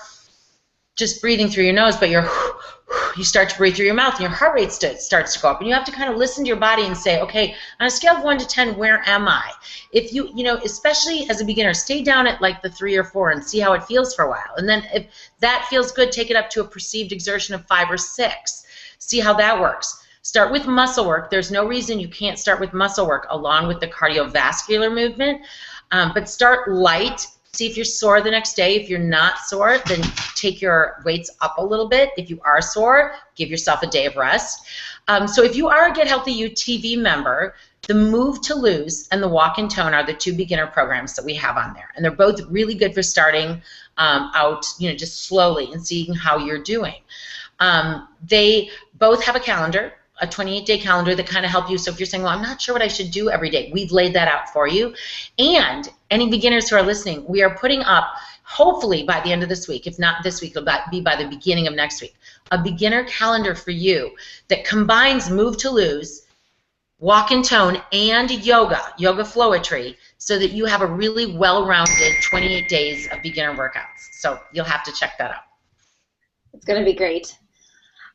just breathing through your nose, but you start to breathe through your mouth, and your heart rate starts to go up. And you have to kind of listen to your body and say, okay, on a scale of 1 to 10, where am I? If you, especially as a beginner, stay down at like the 3 or 4 and see how it feels for a while. And then if that feels good, take it up to a perceived exertion of 5 or 6. See how that works. Start with muscle work. There's no reason you can't start with muscle work along with the cardiovascular movement, but start light. See if you're sore the next day. If you're not sore, then take your weights up a little bit. If you are sore, give yourself a day of rest. So if you are a Get Healthy UTV member, the Move to Lose and the Walk and Tone are the 2 beginner programs that we have on there. And they're both really good for starting out, just slowly and seeing how you're doing. They both have a calendar, a 28-day calendar that kind of help you. So if you're saying, well, I'm not sure what I should do every day, we've laid that out for you. And any beginners who are listening, we are putting up hopefully by the end of this week. If not this week, it'll be by the beginning of next week. A beginner calendar for you that combines Move to Lose, Walk in Tone, and yoga flowetry, so that you have a really well-rounded 28 days of beginner workouts. So you'll have to check that out. It's going to be great.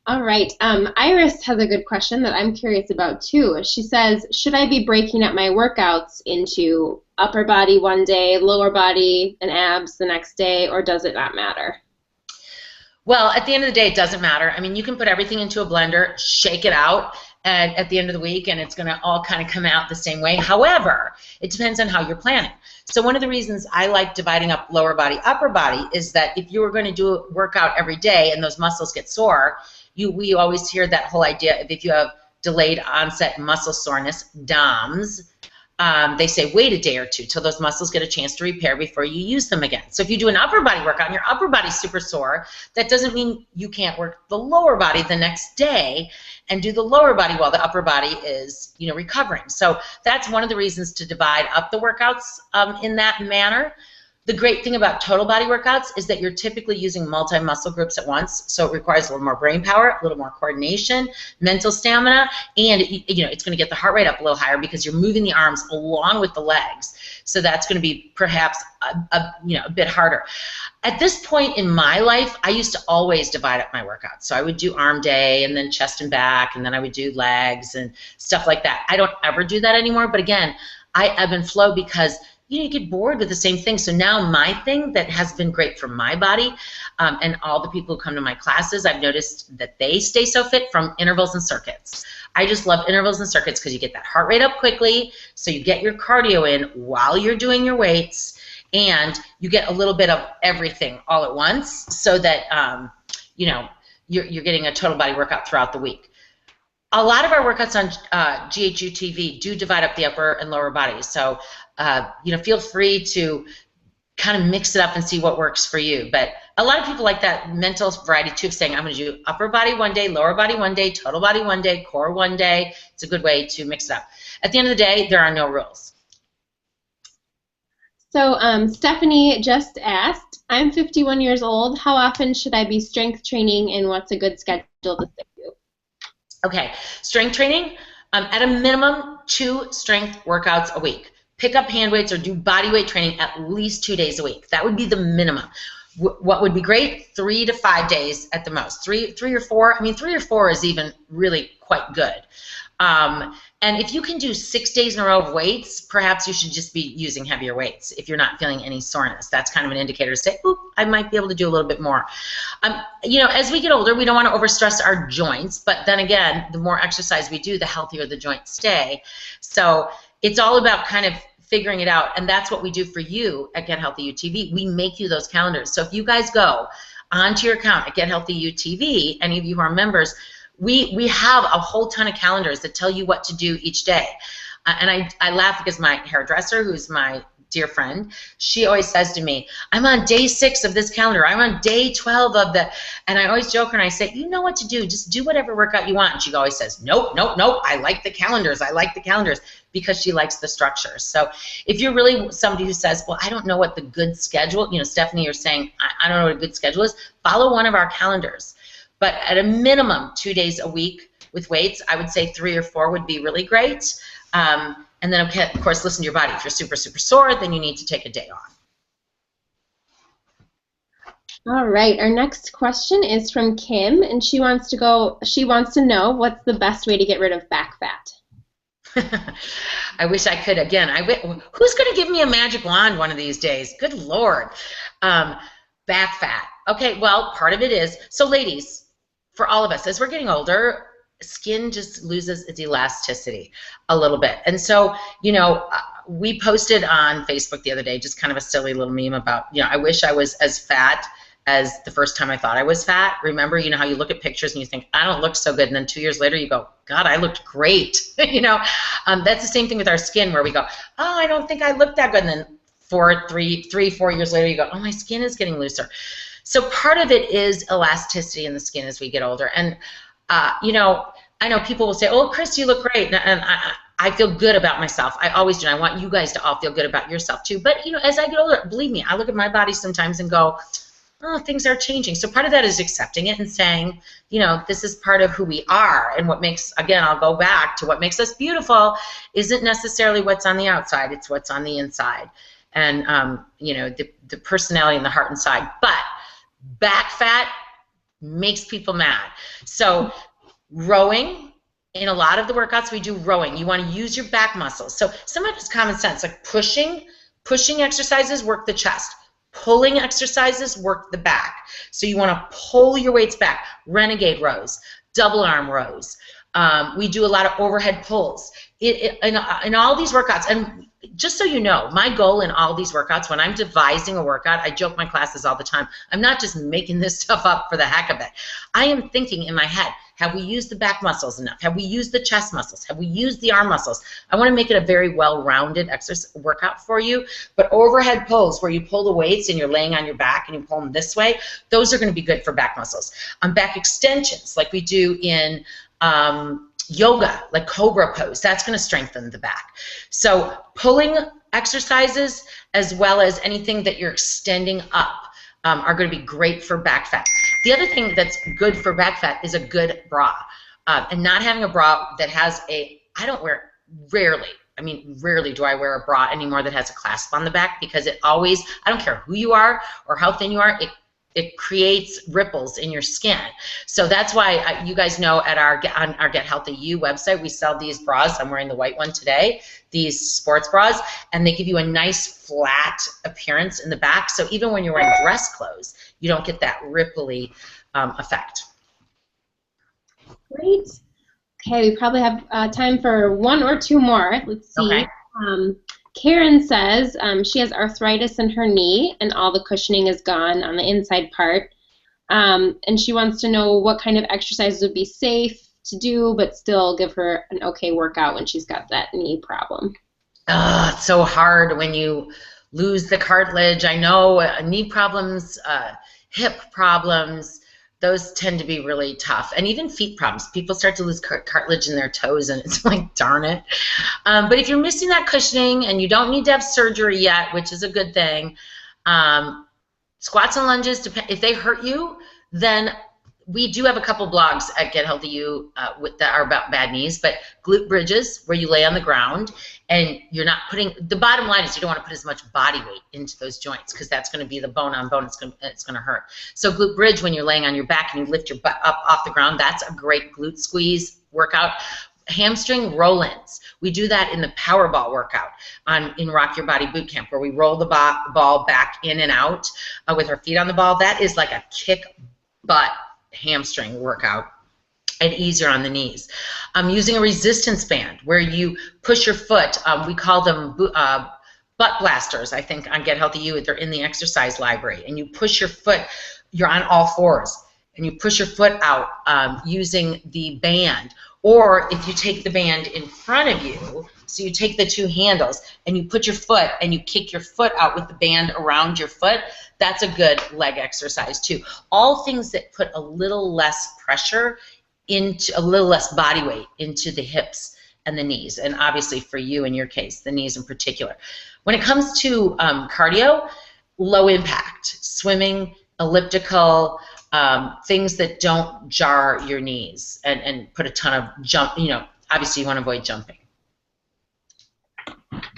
All right. Iris has a good question that I'm curious about too. She says, should I be breaking up my workouts into upper body one day, lower body and abs the next day, or does it not matter? Well, at the end of the day, it doesn't matter. I mean, you can put everything into a blender, shake it out, and at the end of the week, and it's going to all kind of come out the same way. However, it depends on how you're planning. So one of the reasons I like dividing up lower body, upper body is that if you were going to do a workout every day and those muscles get sore, we always hear that whole idea of if you have delayed onset muscle soreness, DOMS, they say wait a day or two till those muscles get a chance to repair before you use them again. So if you do an upper body workout and your upper body's super sore, that doesn't mean you can't work the lower body the next day and do the lower body while the upper body is, you know, recovering. So that's one of the reasons to divide up the workouts in that manner. The great thing about total body workouts is that you're typically using multi-muscle groups at once, so it requires a little more brain power, a little more coordination, mental stamina, and you know, it's going to get the heart rate up a little higher because you're moving the arms along with the legs. So that's going to be perhaps a bit harder. At this point in my life, I used to always divide up my workouts. So I would do arm day and then chest and back, and then I would do legs and stuff like that. I don't ever do that anymore, but again, I ebb and flow because you get bored with the same thing. So now my thing that has been great for my body and all the people who come to my classes, I've noticed that they stay so fit from intervals and circuits. I just love intervals and circuits because you get that heart rate up quickly, so you get your cardio in while you're doing your weights, and you get a little bit of everything all at once, so that you're getting a total body workout throughout the week. A lot of our workouts on GHUTV do divide up the upper and lower bodies, so feel free to kind of mix it up and see what works for you. But a lot of people like that mental variety too, of saying I'm going to do upper body one day, lower body one day, total body one day, core one day. It's a good way to mix it up. At the end of the day, there are no rules. So Stephanie just asked, I'm 51 years old. How often should I be strength training, and what's a good schedule to stick to? Okay, strength training, at a minimum 2 strength workouts a week. Pick up hand weights or do body weight training at least 2 days a week. That would be the minimum. What would be great? 3 to 5 days at the most. Three or four. I mean, 3 or 4 is even really quite good. And if you can do 6 days in a row of weights, perhaps you should just be using heavier weights if you're not feeling any soreness. That's kind of an indicator to say, oop, I might be able to do a little bit more. As we get older, we don't want to overstress our joints, but then again, the more exercise we do, the healthier the joints stay. So it's all about kind of figuring it out, and that's what we do for you at Get Healthy UTV. We make you those calendars. So if you guys go onto your account at Get Healthy UTV, any of you who are members, we have a whole ton of calendars that tell you what to do each day. And I laugh because my hairdresser, who's my dear friend, she always says to me, I'm on day 6 of this calendar. I'm on day 12 of the, and I always joke her and I say, you know what to do. Just do whatever workout you want. And she always says, nope, nope, nope. I like the calendars. I like the calendars, because she likes the structure. So if you're really somebody who says, well, I don't know what the good schedule, Stephanie, you're saying, I don't know what a good schedule is, follow one of our calendars. But at a minimum 2 days a week with weights, I would say 3 or 4 would be really great. And then, of course, listen to your body. If you're super, super sore, then you need to take a day off. All right. Our next question is from Kim, and she wants to know what's the best way to get rid of back fat. I wish I could. Again, who's going to give me a magic wand one of these days? Good Lord. Back fat. Okay, well, part of it is, so ladies, for all of us, as we're getting older, skin just loses its elasticity a little bit. And so, we posted on Facebook the other day just kind of a silly little meme about, I wish I was as fat as the first time I thought I was fat. Remember, how you look at pictures and you think, I don't look so good, and then 2 years later you go, God, I looked great. That's the same thing with our skin, where we go, oh, I don't think I look that good, and then 3-4 years later you go, oh, my skin is getting looser. So part of it is elasticity in the skin as we get older. And, I know people will say, oh, Chris, you look great. And I feel good about myself. I always do. I want you guys to all feel good about yourself too. But, you know, as I get older, believe me, I look at my body sometimes and go, oh, things are changing. So part of that is accepting it and saying, you know, this is part of who we are. And what makes, again, I'll go back to what makes us beautiful isn't necessarily what's on the outside. It's what's on the inside. And, you know, the personality and the heart inside. But back fat makes people mad. So rowing, in a lot of the workouts we do rowing, you want to use your back muscles. So some of it's common sense, like pushing exercises work the chest. Pulling exercises work the back. So you want to pull your weights back. Renegade rows, double arm rows. We do a lot of overhead pulls. In all these workouts, and just so you know, my goal in all these workouts, when I'm devising a workout, I joke my classes all the time, I'm not just making this stuff up for the heck of it. I am thinking in my head, have we used the back muscles enough? Have we used the chest muscles? Have we used the arm muscles? I want to make it a very well-rounded exercise workout for you. But overhead pulls, where you pull the weights and you're laying on your back and you pull them this way, those are going to be good for back muscles. Back extensions, like we do in yoga, like cobra pose, that's going to strengthen the back. So pulling exercises as well as anything that you're extending up are going to be great for back fat. The other thing that's good for back fat is a good bra. And not having a bra that has I don't wear, rarely do I wear a bra anymore that has a clasp on the back, because it always, I don't care who you are or how thin you are, it creates ripples in your skin. So that's why you guys know on our GHUTV website, we sell these bras. I'm wearing the white one today, these sports bras, and they give you a nice flat appearance in the back. So even when you're wearing dress clothes, you don't get that ripply effect. Great. Okay, we probably have time for one or two more. Let's see. Okay. Karen says she has arthritis in her knee and all the cushioning is gone on the inside part. And she wants to know what kind of exercises would be safe to do but still give her an okay workout when she's got that knee problem. It's so hard when you lose the cartilage. I know knee problems, hip problems, those tend to be really tough. And even feet problems. People start to lose cartilage in their toes, and it's like, darn it. But if you're missing that cushioning and you don't need to have surgery yet, which is a good thing, squats and lunges, if they hurt you, then we do have a couple blogs at GetHealthyU that are about bad knees, but glute bridges, where you lay on the ground and you're not putting, the bottom line is you don't want to put as much body weight into those joints, because that's going to be the bone on bone, it's going to hurt. So glute bridge, when you're laying on your back and you lift your butt up off the ground, that's a great glute squeeze workout. Hamstring roll-ins, we do that in the power ball workout in Rock Your Body Boot Camp, where we roll the ball back in and out with our feet on the ball. That is like a kick butt hamstring workout, and easier on the knees. Using a resistance band, where you push your foot, we call them butt blasters, I think, on GetHealthyU. They're in the exercise library, and you push your foot, you're on all fours, and you push your foot out using the band. Or if you take the band in front of you, so you take the two handles and you put your foot and you kick your foot out with the band around your foot, that's a good leg exercise too. All things that put a little less pressure into, a little less body weight into the hips and the knees, and obviously for you in your case, the knees in particular. When it comes to cardio, low impact, swimming, elliptical, things that don't jar your knees and put a ton of jump, obviously you want to avoid jumping.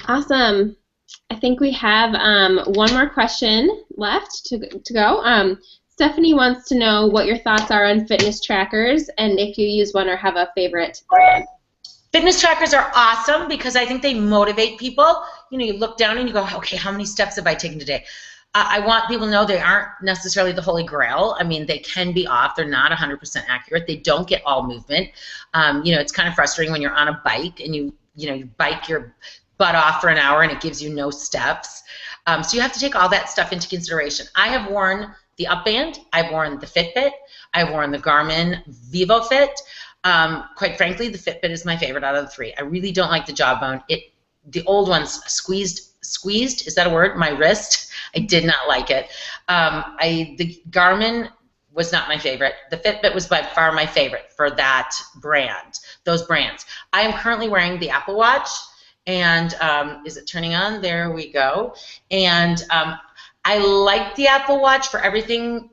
Awesome. I think we have one more question left to go. Stephanie wants to know what your thoughts are on fitness trackers, and if you use one or have a favorite brand. Fitness trackers are awesome because I think they motivate people. You look down and you go, okay, how many steps have I taken today? I want people to know they aren't necessarily the holy grail. I mean, they can be off. They're not 100% accurate. They don't get all movement. It's kind of frustrating when you're on a bike and you bike your butt off for an hour and it gives you no steps. So you have to take all that stuff into consideration. I have worn the Upband. I've worn the Fitbit. I've worn the Garmin VivoFit. Quite frankly, the Fitbit is my favorite out of the three. I really don't like the Jawbone. The old ones squeezed, is that a word? My wrist. I did not like it. The Garmin was not my favorite. The Fitbit was by far my favorite for that brand. those brands. I am currently wearing the Apple Watch, and is it turning on? There we go. And I like the Apple Watch for everything,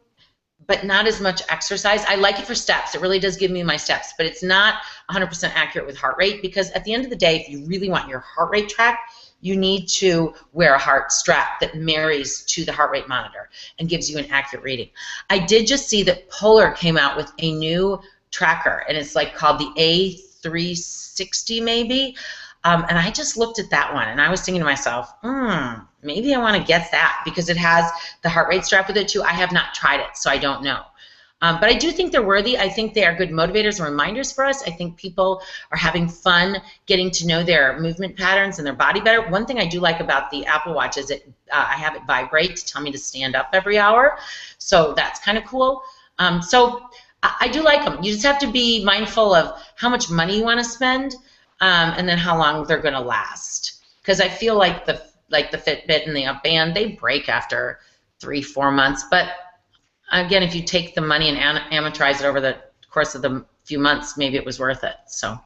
but not as much exercise. I like it for steps. It really does give me my steps, but it's not 100% accurate with heart rate, because at the end of the day, if you really want your heart rate tracked, you need to wear a heart strap that marries to the heart rate monitor and gives you an accurate reading. I did just see that Polar came out with a new tracker, and it's like called the A360 maybe. And I just looked at that one, and I was thinking to myself, maybe I want to get that, because it has the heart rate strap with it too. I have not tried it, so I don't know. But I do think they're worthy. I think they are good motivators and reminders for us. I think people are having fun getting to know their movement patterns and their body better. One thing I do like about the Apple Watch is I have it vibrate to tell me to stand up every hour, so that's kind of cool. So I do like them. You just have to be mindful of how much money you want to spend, and then how long they're going to last. Because I feel like the Fitbit and the Upband, they break after 3-4 months. But again, if you take the money and amortize it over the course of the few months, maybe it was worth it. So.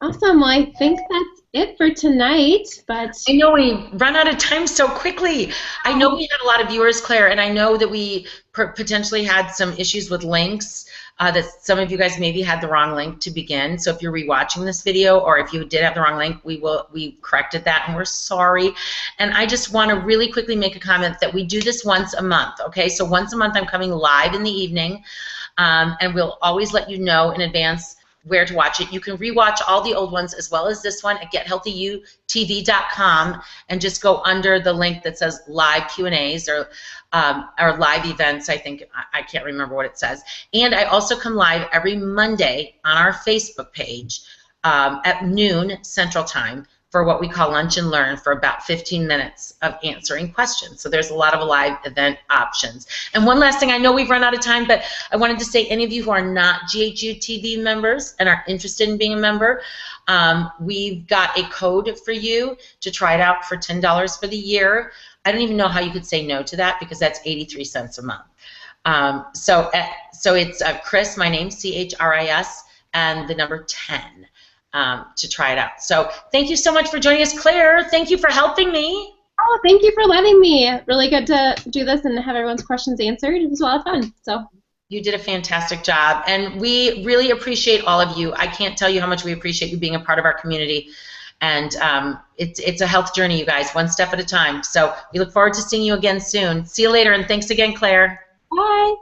Awesome. Well, I think that's it for tonight. But I know we run out of time so quickly. I know we had a lot of viewers, Claire, and I know that we potentially had some issues with links. That some of you guys maybe had the wrong link to begin. So if you're rewatching this video, or if you did have the wrong link, we corrected that, and we're sorry. And I just want to really quickly make a comment that we do this once a month. Okay, so once a month I'm coming live in the evening, and we'll always let you know in advance where to watch it. You can rewatch all the old ones as well as this one at GetHealthyUTV.com, and just go under the link that says live Q&As or live events. I think, I can't remember what it says. And I also come live every Monday on our Facebook page at noon Central Time for what we call Lunch and Learn, for about 15 minutes of answering questions. So there's a lot of live event options. And one last thing, I know we've run out of time, but I wanted to say, any of you who are not GHUTV members and are interested in being a member, we've got a code for you to try it out for $10 for the year. I don't even know how you could say no to that, because that's 83 cents a month. So it's Chris, my name, C-H-R-I-S, and the number 10. To try it out. So thank you so much for joining us, Claire. Thank you for helping me. Oh, thank you for letting me. Really good to do this and have everyone's questions answered. It was a lot of fun. So you did a fantastic job, and we really appreciate all of you. I can't tell you how much we appreciate you being a part of our community. And it's a health journey, you guys, one step at a time. So we look forward to seeing you again soon. See you later, and thanks again, Claire. Bye.